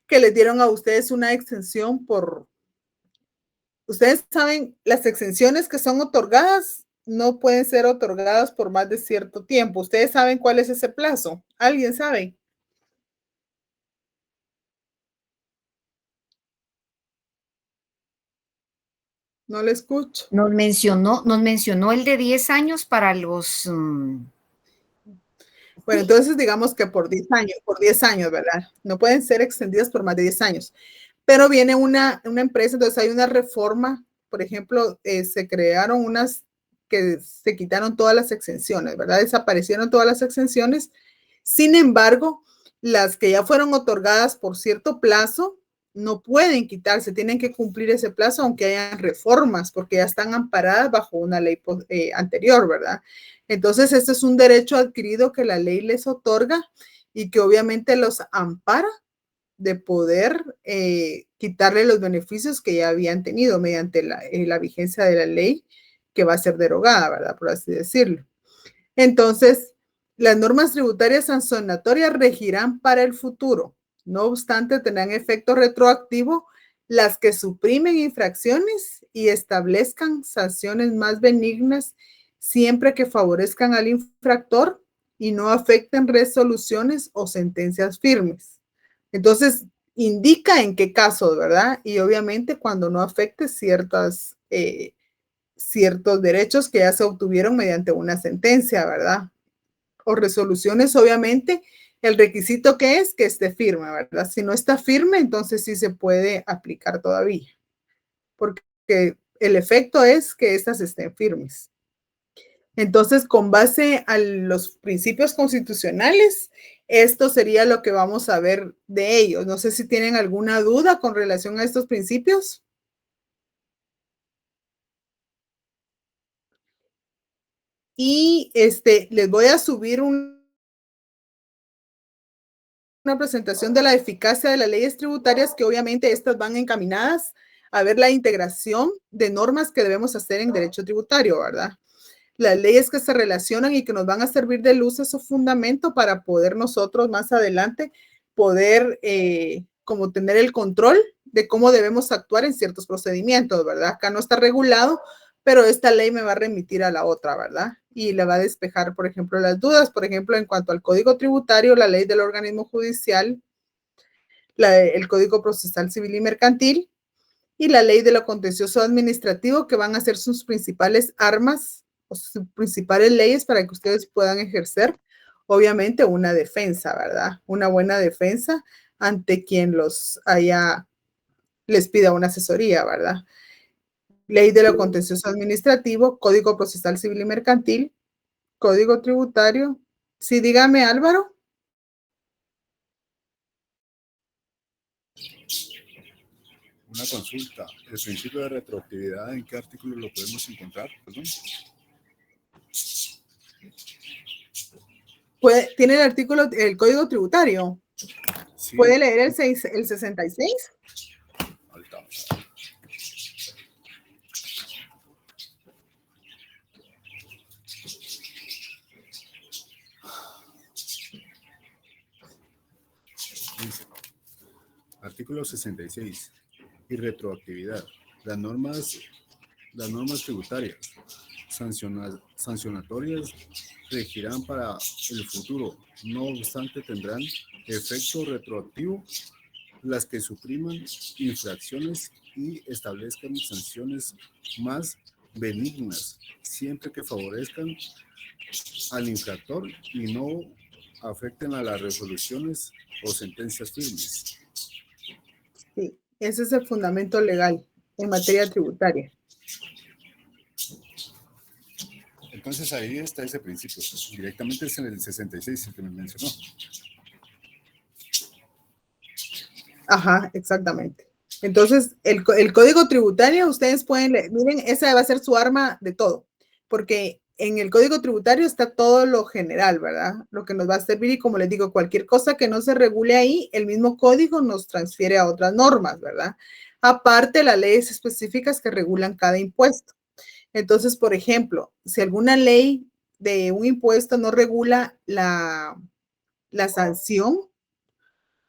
que les dieron a ustedes una exención por... Ustedes saben, las exenciones que son otorgadas no pueden ser otorgadas por más de cierto tiempo. ¿Ustedes saben cuál es ese plazo? ¿Alguien sabe? No le escucho. Nos mencionó el de 10 años para los... Bueno, entonces digamos que por 10 años, ¿verdad? No pueden ser extendidas por más de 10 años. Pero viene una empresa, entonces hay una reforma, por ejemplo, se crearon unas que se quitaron todas las exenciones, ¿verdad? Desaparecieron todas las exenciones. Sin embargo, las que ya fueron otorgadas por cierto plazo no pueden quitarse, tienen que cumplir ese plazo aunque hayan reformas, porque ya están amparadas bajo una ley anterior, ¿verdad? Entonces, este es un derecho adquirido que la ley les otorga y que obviamente los ampara de poder quitarle los beneficios que ya habían tenido mediante la vigencia de la ley que va a ser derogada, ¿verdad? Por así decirlo. Entonces, las normas tributarias sancionatorias regirán para el futuro. No obstante, tendrán efecto retroactivo las que suprimen infracciones y establezcan sanciones más benignas siempre que favorezcan al infractor y no afecten resoluciones o sentencias firmes. Entonces, indica en qué casos, ¿verdad? Y obviamente cuando no afecte ciertos derechos que ya se obtuvieron mediante una sentencia, ¿verdad? O resoluciones, obviamente, el requisito que es que esté firme, ¿verdad? Si no está firme, entonces sí se puede aplicar todavía, porque el efecto es que estas estén firmes. Entonces, con base a los principios constitucionales, esto sería lo que vamos a ver de ellos. No sé si tienen alguna duda con relación a estos principios. Y les voy a subir una presentación de la eficacia de las leyes tributarias, que obviamente estas van encaminadas a ver la integración de normas que debemos hacer en derecho tributario, ¿verdad? Las leyes que se relacionan y que nos van a servir de luz, eso es fundamento para poder nosotros más adelante poder como tener el control de cómo debemos actuar en ciertos procedimientos, ¿verdad? Acá no está regulado, pero esta ley me va a remitir a la otra, ¿verdad? Y le va a despejar, por ejemplo, las dudas, por ejemplo, en cuanto al Código Tributario, la ley del organismo judicial, el Código Procesal Civil y Mercantil y la ley de lo contencioso administrativo, que van a ser sus principales armas o sus principales leyes para que ustedes puedan ejercer, obviamente, una defensa, ¿verdad? Una buena defensa ante quien les pida una asesoría, ¿verdad? Ley de lo contencioso administrativo, Código Procesal Civil y Mercantil, Código Tributario. Sí, dígame, Álvaro. Una consulta. ¿El principio de retroactividad en qué artículo lo podemos encontrar? Perdón. ¿Tiene el artículo, el Código Tributario? Sí. ¿Puede leer el 66? Alta. Dice, artículo 66. Y retroactividad. Las normas tributarias sancionatorias regirán para el futuro. No obstante, tendrán efecto retroactivo las que supriman infracciones y establezcan sanciones más benignas, siempre que favorezcan al infractor y no afecten a las resoluciones o sentencias firmes. Sí, ese es el fundamento legal en materia tributaria. Entonces ahí está ese principio. Directamente es en el 66 el que me mencionó. Ajá, exactamente. Entonces, el código tributario, ustedes pueden leer, miren, esa va a ser su arma de todo, porque en el código tributario está todo lo general, ¿verdad? Lo que nos va a servir, y como les digo, cualquier cosa que no se regule ahí, el mismo código nos transfiere a otras normas, ¿verdad? Aparte, las leyes específicas que regulan cada impuesto. Entonces, por ejemplo, si alguna ley de un impuesto no regula la sanción,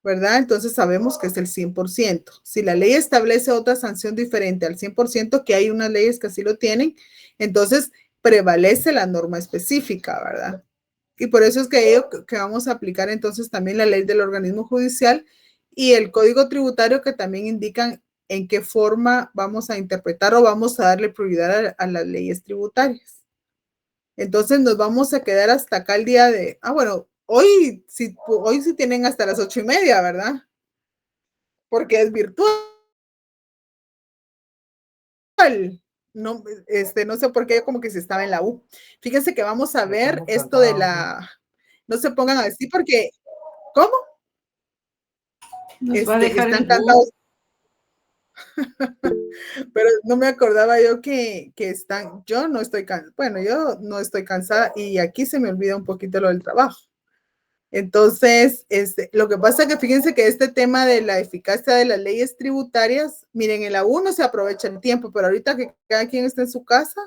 ¿verdad? Entonces sabemos que es el 100%. Si la ley establece otra sanción diferente al 100%, que hay unas leyes que así lo tienen, entonces prevalece la norma específica, ¿verdad? Y por eso es que vamos a aplicar entonces también la ley del organismo judicial y el código tributario, que también indican en qué forma vamos a interpretar o vamos a darle prioridad a las leyes tributarias. Entonces nos vamos a quedar hasta acá el día de, bueno, hoy sí tienen hasta las 8:30, ¿verdad? Porque es virtual. No, no sé por qué, como que se estaba en la U. Fíjense que vamos a ver esto de no se pongan a decir porque, ¿cómo? Nos va a dejar están cansados. Pero no me acordaba yo que yo no estoy cansada, bueno, yo no estoy cansada y aquí se me olvida un poquito lo del trabajo. Entonces, lo que pasa es que fíjense que este tema de la eficacia de las leyes tributarias, miren, en la U no se aprovecha el tiempo, pero ahorita que cada quien está en su casa,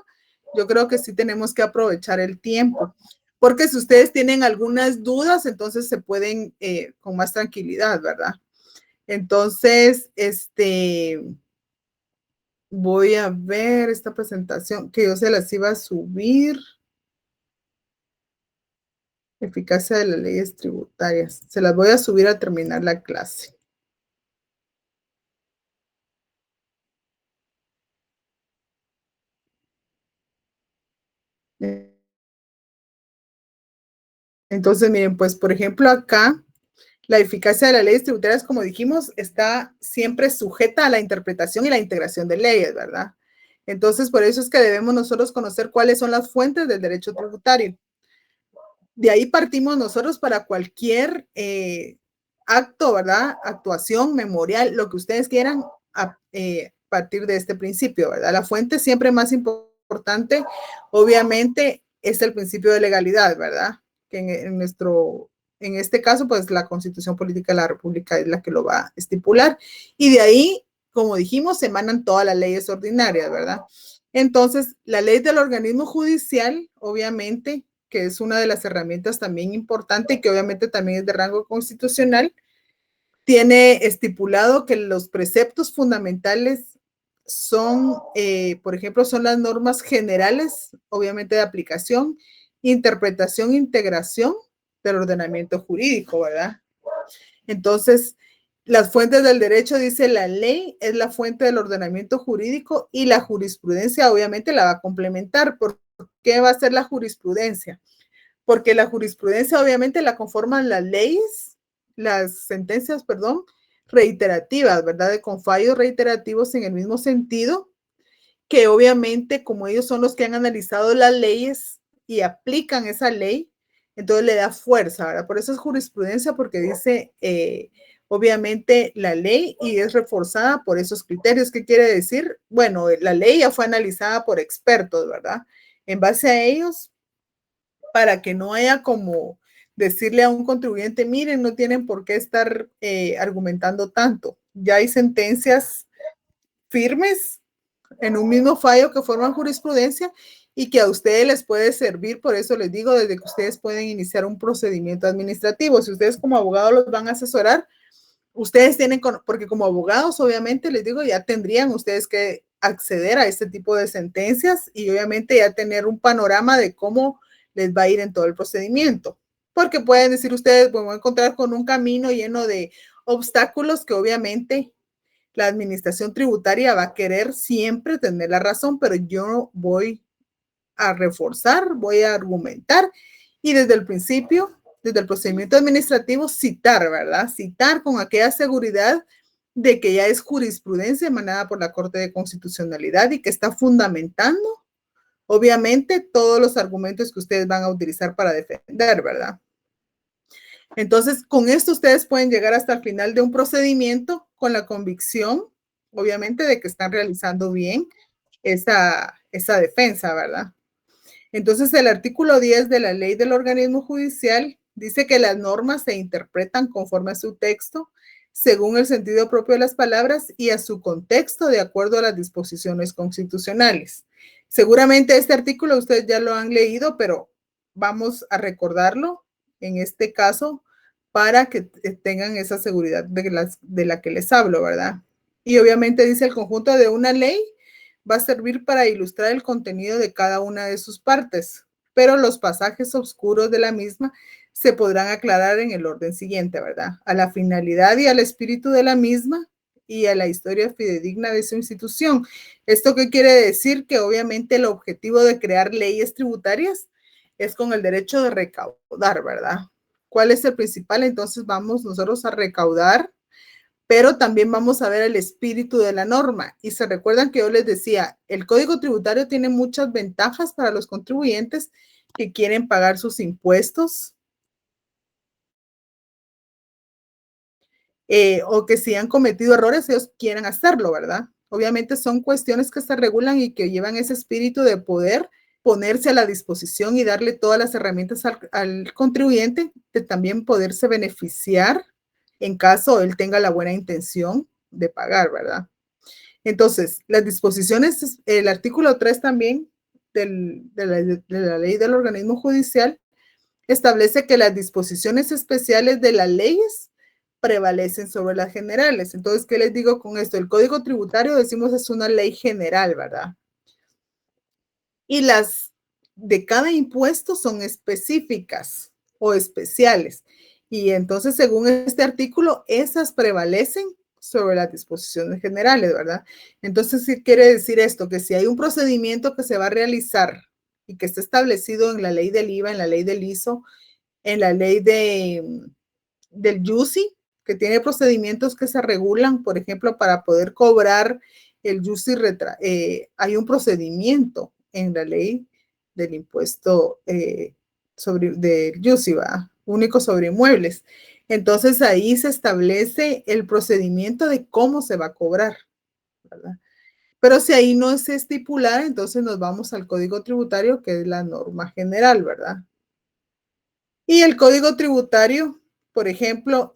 yo creo que sí tenemos que aprovechar el tiempo, porque si ustedes tienen algunas dudas, entonces se pueden con más tranquilidad, ¿verdad? Entonces, voy a ver esta presentación que yo se las iba a subir. Eficacia de las leyes tributarias. Se las voy a subir al terminar la clase. Entonces, miren, pues, por ejemplo, acá, la eficacia de las leyes tributarias, como dijimos, está siempre sujeta a la interpretación y la integración de leyes, ¿verdad? Entonces, por eso es que debemos nosotros conocer cuáles son las fuentes del derecho tributario. De ahí partimos nosotros para cualquier acto, ¿verdad? Actuación, memorial, lo que ustedes quieran a partir de este principio, ¿verdad? La fuente siempre más importante, obviamente, es el principio de legalidad, ¿verdad? Que en este caso, pues la Constitución Política de la República es la que lo va a estipular. Y de ahí, como dijimos, se emanan todas las leyes ordinarias, ¿verdad? Entonces, la ley del organismo judicial, obviamente, que es una de las herramientas también importante y que obviamente también es de rango constitucional, tiene estipulado que los preceptos fundamentales son, por ejemplo, son las normas generales, obviamente de aplicación, interpretación, integración del ordenamiento jurídico, ¿verdad? Entonces, las fuentes del derecho, dice la ley, es la fuente del ordenamiento jurídico y la jurisprudencia obviamente la va a complementar. ¿Por qué va a ser la jurisprudencia? Porque la jurisprudencia obviamente la conforman las leyes, las sentencias, perdón, reiterativas, ¿verdad? Con fallos reiterativos en el mismo sentido, que obviamente como ellos son los que han analizado las leyes y aplican esa ley, entonces le da fuerza, ¿verdad? Por eso es jurisprudencia, porque dice obviamente la ley y es reforzada por esos criterios. ¿Qué quiere decir? Bueno, la ley ya fue analizada por expertos, ¿verdad? En base a ellos, para que no haya como decirle a un contribuyente, miren, no tienen por qué estar argumentando tanto. Ya hay sentencias firmes en un mismo fallo que forman jurisprudencia y que a ustedes les puede servir. Por eso les digo, desde que ustedes pueden iniciar un procedimiento administrativo. Si ustedes como abogados los van a asesorar, ustedes tienen, porque como abogados, obviamente, les digo, ya tendrían ustedes que acceder a este tipo de sentencias y obviamente ya tener un panorama de cómo les va a ir en todo el procedimiento. Porque pueden decir ustedes, pues, voy a encontrar con un camino lleno de obstáculos que obviamente la administración tributaria va a querer siempre tener la razón, pero yo voy a reforzar, voy a argumentar y desde el principio, desde el procedimiento administrativo, citar, ¿verdad? Citar con aquella seguridad de que ya es jurisprudencia emanada por la Corte de Constitucionalidad y que está fundamentando, obviamente, todos los argumentos que ustedes van a utilizar para defender, ¿verdad? Entonces, con esto ustedes pueden llegar hasta el final de un procedimiento con la convicción, obviamente, de que están realizando bien esa defensa, ¿verdad? Entonces, el artículo 10 de la ley del organismo judicial dice que las normas se interpretan conforme a su texto, según el sentido propio de las palabras y a su contexto, de acuerdo a las disposiciones constitucionales. Seguramente este artículo ustedes ya lo han leído, pero vamos a recordarlo en este caso para que tengan esa seguridad de la que les hablo, ¿verdad? Y obviamente dice el conjunto de una ley va a servir para ilustrar el contenido de cada una de sus partes, pero los pasajes oscuros de la misma se podrán aclarar en el orden siguiente, ¿verdad? A la finalidad y al espíritu de la misma y a la historia fidedigna de su institución. ¿Esto qué quiere decir? Que obviamente el objetivo de crear leyes tributarias es con el derecho de recaudar, ¿verdad? ¿Cuál es el principal? Entonces vamos nosotros a recaudar, pero también vamos a ver el espíritu de la norma. Y se recuerdan que yo les decía, el Código Tributario tiene muchas ventajas para los contribuyentes que quieren pagar sus impuestos o que si han cometido errores, ellos quieren hacerlo, ¿verdad? Obviamente son cuestiones que se regulan y que llevan ese espíritu de poder ponerse a la disposición y darle todas las herramientas al contribuyente de también poderse beneficiar en caso él tenga la buena intención de pagar, ¿verdad? Entonces, las disposiciones, el artículo 3 también de la ley del organismo judicial establece que las disposiciones especiales de las leyes prevalecen sobre las generales. Entonces, ¿qué les digo con esto? El Código Tributario, decimos, es una ley general, ¿verdad? Y las de cada impuesto son específicas o especiales. Y entonces, según este artículo, esas prevalecen sobre las disposiciones generales, ¿verdad? Entonces, ¿qué quiere decir esto? Que si hay un procedimiento que se va a realizar y que está establecido en la ley del IVA, en la ley del ISO, en la ley del YUSI, que tiene procedimientos que se regulan, por ejemplo, para poder cobrar el JUSI hay un procedimiento en la ley del impuesto del JUSI, ¿va? Único sobre inmuebles. Entonces ahí se establece el procedimiento de cómo se va a cobrar, ¿verdad? Pero si ahí no se estipula, entonces nos vamos al Código Tributario, que es la norma general, ¿verdad? Y el Código Tributario, por ejemplo,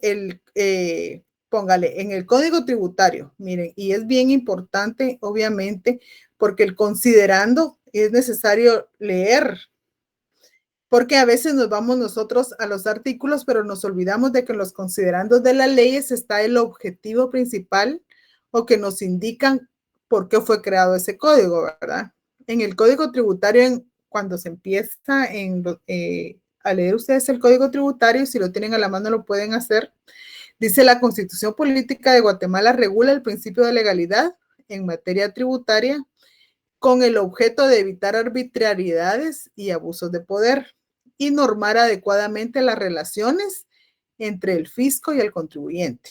póngale en el Código Tributario, miren, y es bien importante, obviamente, porque el considerando es necesario leer, porque a veces nos vamos nosotros a los artículos, pero nos olvidamos de que en los considerandos de las leyes está el objetivo principal o que nos indican por qué fue creado ese código, ¿verdad? En el Código Tributario, cuando se empieza a leer ustedes el Código Tributario, si lo tienen a la mano lo pueden hacer. Dice: la Constitución Política de Guatemala regula el principio de legalidad en materia tributaria con el objeto de evitar arbitrariedades y abusos de poder y normar adecuadamente las relaciones entre el fisco y el contribuyente.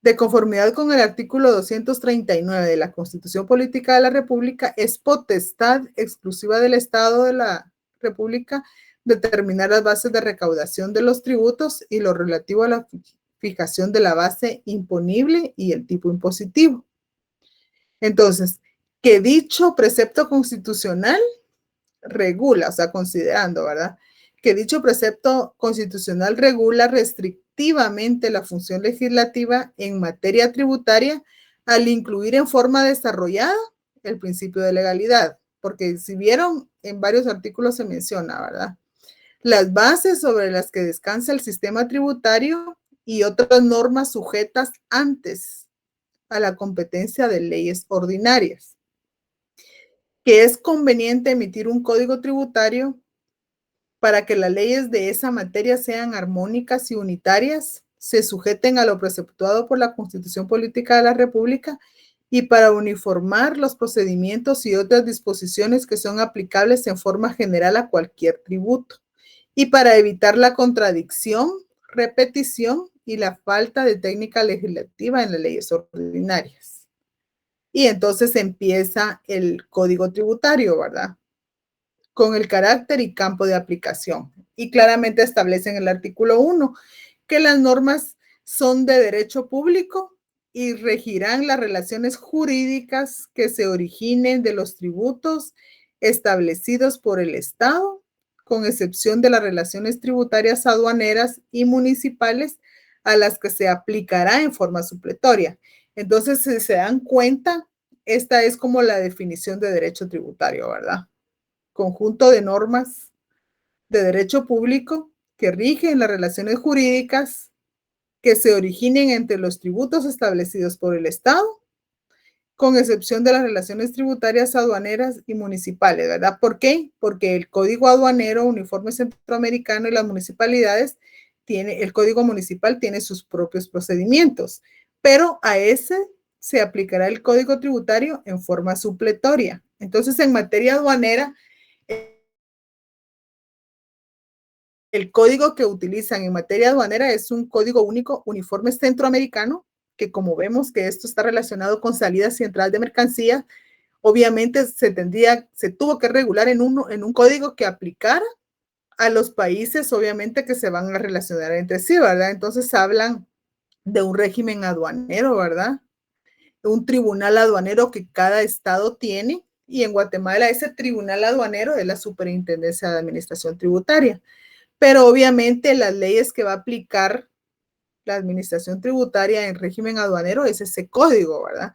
De conformidad con el artículo 239 de la Constitución Política de la República, es potestad exclusiva del Estado de la República determinar las bases de recaudación de los tributos y lo relativo a la fijación de la base imponible y el tipo impositivo. Entonces, que dicho precepto constitucional regula, o sea, considerando, ¿verdad? Que dicho precepto constitucional regula restrictivamente la función legislativa en materia tributaria al incluir en forma desarrollada el principio de legalidad, porque si vieron, en varios artículos se menciona, ¿verdad? Las bases sobre las que descansa el sistema tributario y otras normas sujetas antes a la competencia de leyes ordinarias. Que es conveniente emitir un código tributario para que las leyes de esa materia sean armónicas y unitarias, se sujeten a lo preceptuado por la Constitución Política de la República y para uniformar los procedimientos y otras disposiciones que son aplicables en forma general a cualquier tributo y para evitar la contradicción, repetición y la falta de técnica legislativa en las leyes ordinarias. Y entonces empieza el Código Tributario, ¿verdad? Con el carácter y campo de aplicación. Y claramente establece en el artículo 1 que las normas son de derecho público y regirán las relaciones jurídicas que se originen de los tributos establecidos por el Estado, con excepción de las relaciones tributarias aduaneras y municipales a las que se aplicará en forma supletoria. Entonces, si se dan cuenta, esta es como la definición de derecho tributario, ¿verdad? Conjunto de normas de derecho público que rigen las relaciones jurídicas que se originen entre los tributos establecidos por el Estado, con excepción de las relaciones tributarias aduaneras y municipales, ¿verdad? ¿Por qué? Porque el Código Aduanero Uniforme Centroamericano y las municipalidades el Código Municipal tiene sus propios procedimientos, pero a ese se aplicará el Código Tributario en forma supletoria. Entonces, en materia aduanera, el código que utilizan en materia aduanera es un código único uniforme centroamericano, que como vemos que esto está relacionado con salidas y entradas de mercancía, obviamente se tuvo que regular en un código que aplicara a los países, obviamente, que se van a relacionar entre sí, ¿verdad? Entonces hablan de un régimen aduanero, ¿verdad? De un tribunal aduanero que cada estado tiene, y en Guatemala ese tribunal aduanero es la Superintendencia de Administración Tributaria. Pero obviamente las leyes que va a aplicar la administración tributaria en régimen aduanero es ese código, ¿verdad?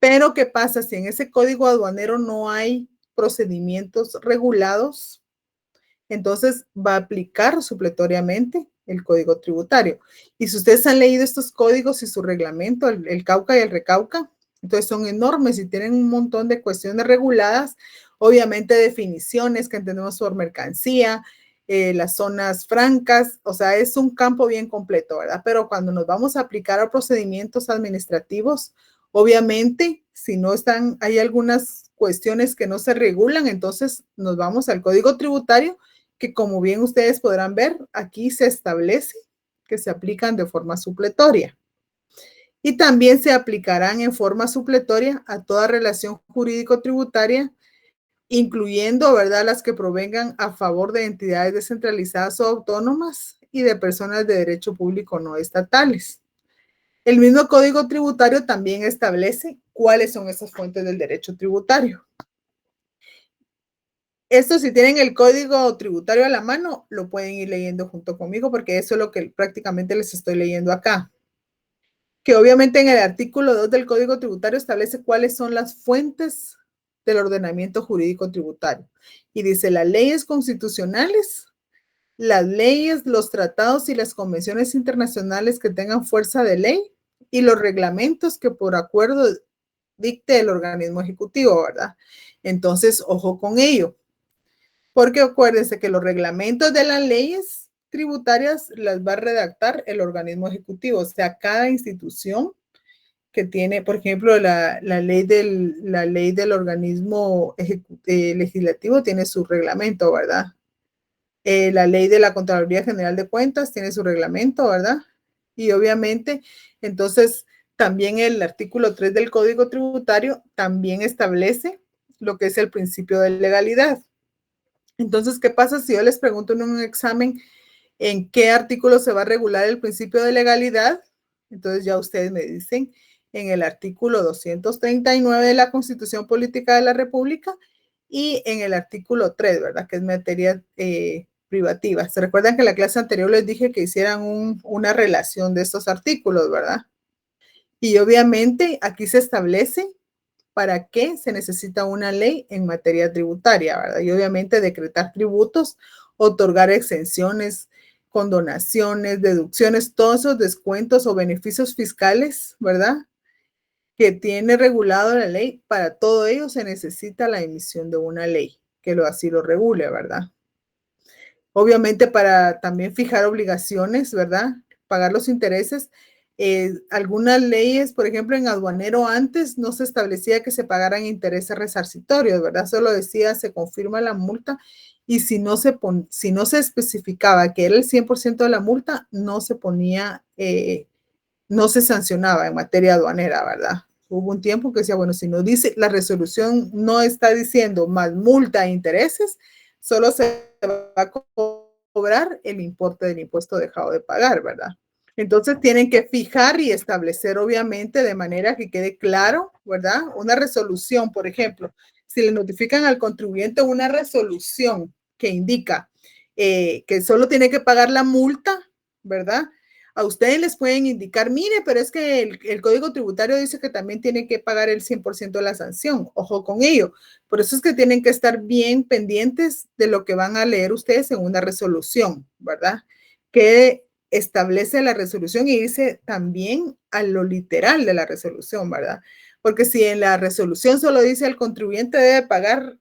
Pero ¿qué pasa si en ese código aduanero no hay procedimientos regulados? Entonces va a aplicar supletoriamente el código tributario. Y si ustedes han leído estos códigos y su reglamento, el Cauca y el Recauca, entonces son enormes y tienen un montón de cuestiones reguladas, obviamente definiciones que entendemos por mercancía, las zonas francas, o sea, es un campo bien completo, ¿verdad? Pero cuando nos vamos a aplicar a procedimientos administrativos, obviamente, si no están, hay algunas cuestiones que no se regulan, entonces nos vamos al Código Tributario, que como bien ustedes podrán ver, aquí se establece que se aplican de forma supletoria. Y también se aplicarán en forma supletoria a toda relación jurídico-tributaria, incluyendo, ¿verdad?, las que provengan a favor de entidades descentralizadas o autónomas y de personas de derecho público no estatales. El mismo Código Tributario también establece cuáles son esas fuentes del derecho tributario. Esto, si tienen el Código Tributario a la mano, lo pueden ir leyendo junto conmigo, porque eso es lo que prácticamente les estoy leyendo acá. Que obviamente en el artículo 2 del Código Tributario establece cuáles son las fuentes del ordenamiento jurídico tributario. Y dice las leyes constitucionales, las leyes, los tratados y las convenciones internacionales que tengan fuerza de ley y los reglamentos que por acuerdo dicte el organismo ejecutivo, ¿verdad? Entonces, ojo con ello. Porque acuérdense que los reglamentos de las leyes tributarias las va a redactar el organismo ejecutivo, o sea, cada institución que tiene, por ejemplo, la ley del organismo legislativo tiene su reglamento, ¿verdad? La ley de la Contraloría General de Cuentas tiene su reglamento, ¿verdad? Y obviamente, entonces, también el artículo 3 del Código Tributario también establece lo que es el principio de legalidad. Entonces, ¿qué pasa si yo les pregunto en un examen en qué artículo se va a regular el principio de legalidad? Entonces ya ustedes me dicen en el artículo 239 de la Constitución Política de la República y en el artículo 3, ¿verdad? Que es materia privativa. ¿Se recuerdan que en la clase anterior les dije que hicieran una relación de estos artículos, ¿verdad? Y obviamente aquí se establece para qué se necesita una ley en materia tributaria, ¿verdad? Y obviamente decretar tributos, otorgar exenciones, condonaciones, deducciones, todos esos descuentos o beneficios fiscales, ¿verdad?, que tiene regulado la ley. Para todo ello se necesita la emisión de una ley que así lo regule, ¿verdad? Obviamente para también fijar obligaciones, ¿verdad?, pagar los intereses. Algunas leyes, por ejemplo, en aduanero antes no se establecía que se pagaran intereses resarcitorios, ¿verdad? Solo decía se confirma la multa y si no se especificaba que era el 100% de la multa, no se ponía, no se sancionaba en materia aduanera, ¿verdad? Hubo un tiempo que decía, bueno, si no dice, la resolución no está diciendo más multa e intereses, solo se va a cobrar el importe del impuesto dejado de pagar, ¿verdad? Entonces tienen que fijar y establecer, obviamente, de manera que quede claro, ¿verdad? Una resolución, por ejemplo, si le notifican al contribuyente una resolución que indica que solo tiene que pagar la multa, ¿verdad? A ustedes les pueden indicar, mire, pero es que el Código Tributario dice que también tiene que pagar el 100% de la sanción. Ojo con ello. Por eso es que tienen que estar bien pendientes de lo que van a leer ustedes en una resolución, ¿verdad? Que establece la resolución y dice también a lo literal de la resolución, ¿verdad? Porque si en la resolución solo dice el contribuyente debe pagar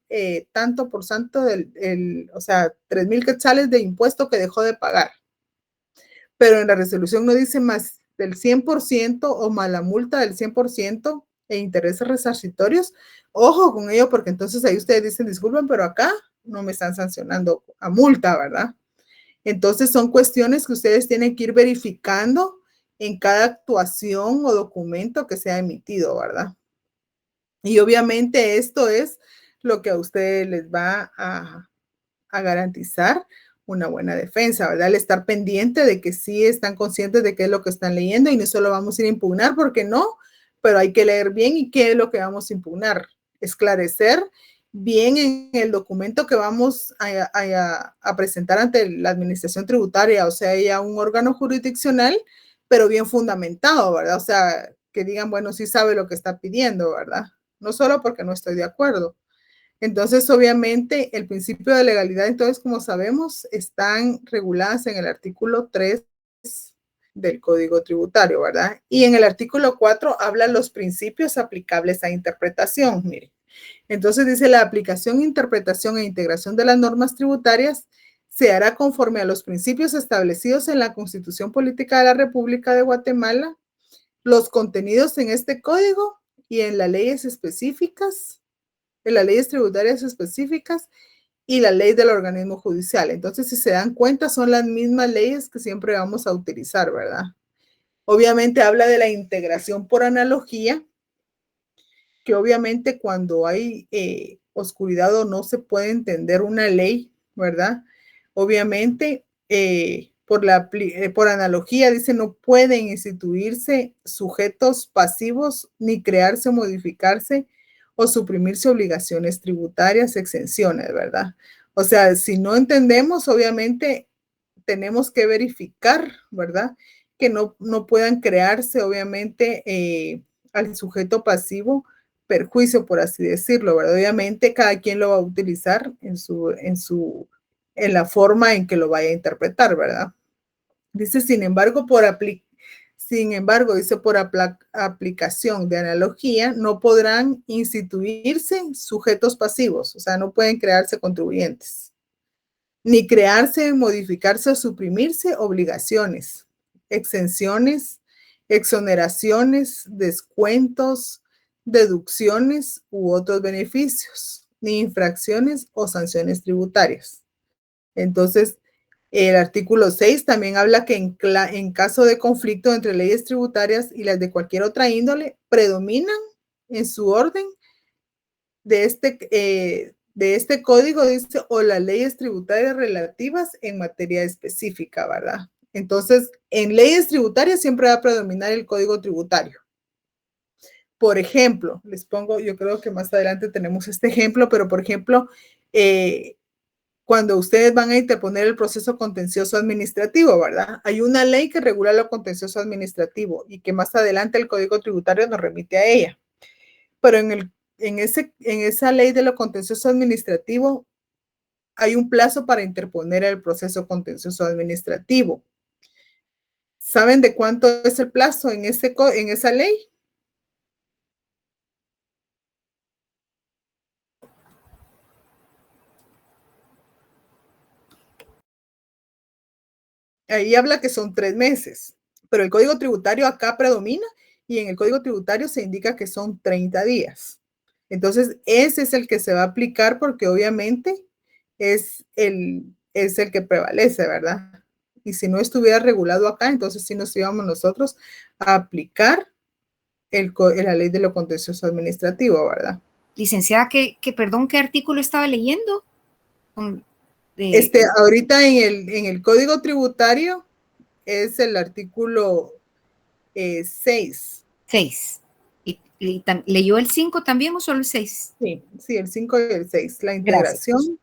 tanto por ciento o sea, 3,000 quetzales de impuesto que dejó de pagar, pero en la resolución no dice más del 100% o más la multa del 100% e intereses resarcitorios, ojo con ello, porque entonces ahí ustedes dicen, disculpen, pero acá no me están sancionando a multa, ¿verdad? Entonces son cuestiones que ustedes tienen que ir verificando en cada actuación o documento que sea emitido, ¿verdad? Y obviamente esto es lo que a ustedes les va a garantizar una buena defensa, ¿verdad? El estar pendiente de que sí están conscientes de qué es lo que están leyendo y no solo vamos a ir a impugnar porque no, pero hay que leer bien y qué es lo que vamos a impugnar. Esclarecer bien en el documento que vamos a presentar ante la administración tributaria, o sea, ya un órgano jurisdiccional, pero bien fundamentado, ¿verdad? O sea, que digan, bueno, sí sabe lo que está pidiendo, ¿verdad? No solo porque no estoy de acuerdo. Entonces, obviamente, el principio de legalidad, entonces, como sabemos, están reguladas en el artículo 3 del Código Tributario, ¿verdad? Y en el artículo 4 habla los principios aplicables a interpretación, miren. Entonces dice, la aplicación, interpretación e integración de las normas tributarias se hará conforme a los principios establecidos en la Constitución Política de la República de Guatemala, los contenidos en este código y en las leyes específicas, en las leyes tributarias específicas y la ley del organismo judicial. Entonces, si se dan cuenta, son las mismas leyes que siempre vamos a utilizar, ¿verdad? Obviamente habla de la integración por analogía, que obviamente cuando hay oscuridad o no se puede entender una ley, ¿verdad? Obviamente, por analogía, dice, no pueden instituirse sujetos pasivos ni crearse o modificarse o suprimirse obligaciones tributarias, exenciones, ¿verdad? O sea, si no entendemos, obviamente tenemos que verificar, ¿verdad? Que no puedan crearse, obviamente, al sujeto pasivo perjuicio, por así decirlo, ¿verdad? Obviamente cada quien lo va a utilizar en la forma en que lo vaya a interpretar, ¿verdad? Dice, sin embargo, dice, por aplicación de analogía, no podrán instituirse sujetos pasivos, o sea, no pueden crearse contribuyentes, ni crearse, modificarse o suprimirse obligaciones, exenciones, exoneraciones, descuentos, deducciones u otros beneficios, ni infracciones o sanciones tributarias. Entonces, el artículo 6 también habla que en caso de conflicto entre leyes tributarias y las de cualquier otra índole, predominan en su orden de este código, dice, o las leyes tributarias relativas en materia específica, ¿verdad? Entonces, en leyes tributarias siempre va a predominar el código tributario. Por ejemplo, les pongo, yo creo que más adelante tenemos este ejemplo, pero por ejemplo, cuando ustedes van a interponer el proceso contencioso administrativo, ¿verdad? Hay una ley que regula lo contencioso administrativo y que más adelante el Código Tributario nos remite a ella. Pero en esa ley de lo contencioso administrativo hay un plazo para interponer el proceso contencioso administrativo. ¿Saben de cuánto es el plazo en esa ley? Ahí habla que son 3 meses, pero el Código Tributario acá predomina y en el Código Tributario se indica que son 30 días. Entonces, ese es el que se va a aplicar porque obviamente es el que prevalece, ¿verdad? Y si no estuviera regulado acá, entonces sí nos íbamos nosotros a aplicar la ley de lo contencioso administrativo, ¿verdad? Licenciada, perdón, ¿qué artículo estaba leyendo? Ahorita en el Código Tributario es el artículo 6. 6. ¿Y leyó el 5 también o solo el 6? Sí, el 5 y el 6. La integración,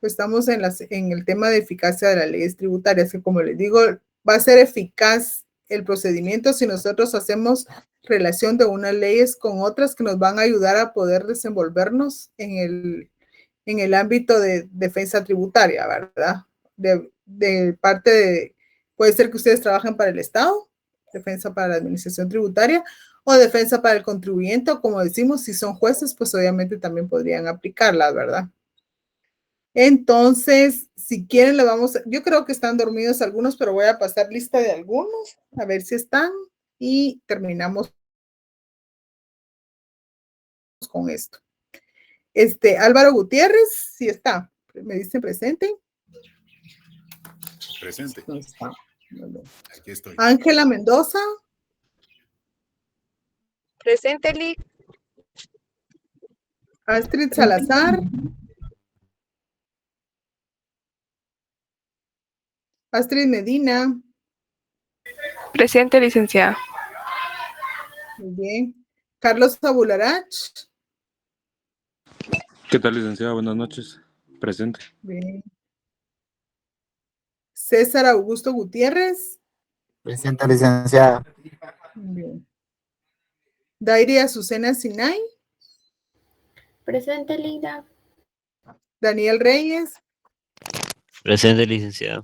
pues estamos en el tema de eficacia de las leyes tributarias, que como les digo, va a ser eficaz el procedimiento si nosotros hacemos relación de unas leyes con otras que nos van a ayudar a poder desenvolvernos en el ámbito de defensa tributaria, ¿verdad? De parte de, puede ser que ustedes trabajen para el Estado, defensa para la administración tributaria, o defensa para el contribuyente, o como decimos, si son jueces, pues obviamente también podrían aplicarla, ¿verdad? Entonces, si quieren, yo creo que están dormidos algunos, pero voy a pasar lista de algunos, a ver si están, y terminamos con esto. Álvaro Gutiérrez, sí está, me dice presente. Presente. No está. Aquí estoy. Ángela Mendoza. Presente, Lic. Astrid Salazar. Astrid Medina. Presente, licenciada. Muy bien. Carlos Tabularach. ¿Qué tal, licenciada? Buenas noches. Presente. Bien. César Augusto Gutiérrez. Presente, licenciada. Bien. Dairi Azucena Sinay. Presente, Linda. Daniel Reyes. Presente, licenciada.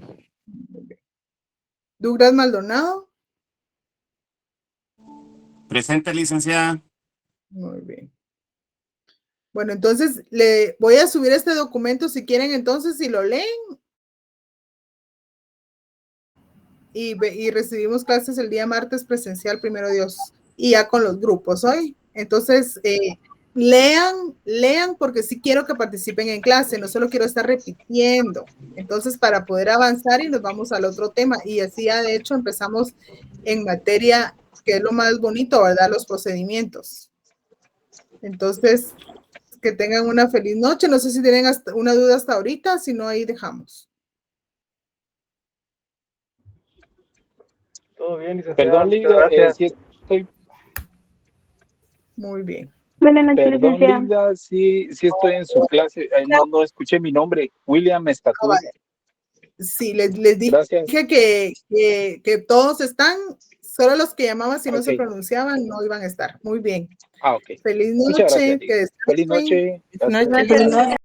Douglas Maldonado. Presente, licenciada. Muy bien. Bueno, entonces le voy a subir este documento si quieren, entonces, si lo leen. Y recibimos clases el día martes presencial, primero Dios, y ya con los grupos hoy. Entonces, lean porque sí quiero que participen en clase, no solo quiero estar repitiendo. Entonces, para poder avanzar y nos vamos al otro tema. Y así ya de hecho empezamos en materia, que es lo más bonito, ¿verdad? Los procedimientos. Entonces, que tengan una feliz noche. No sé si tienen una duda hasta ahorita, si no, ahí dejamos. Todo bien, licenciada. Perdón, Lidia, sí estoy... Muy bien. Buenas noches, Perdón, licenciada. Linda, sí estoy en su clase. No escuché mi nombre. William Estatus. Vale. Sí, les dije Gracias. que todos están, solo los que llamaban si no se Ok. pronunciaban no iban a estar. Muy bien. Ok. Feliz Muchas noche. gracias, Lidia. Feliz noche. Gracias. Feliz noche.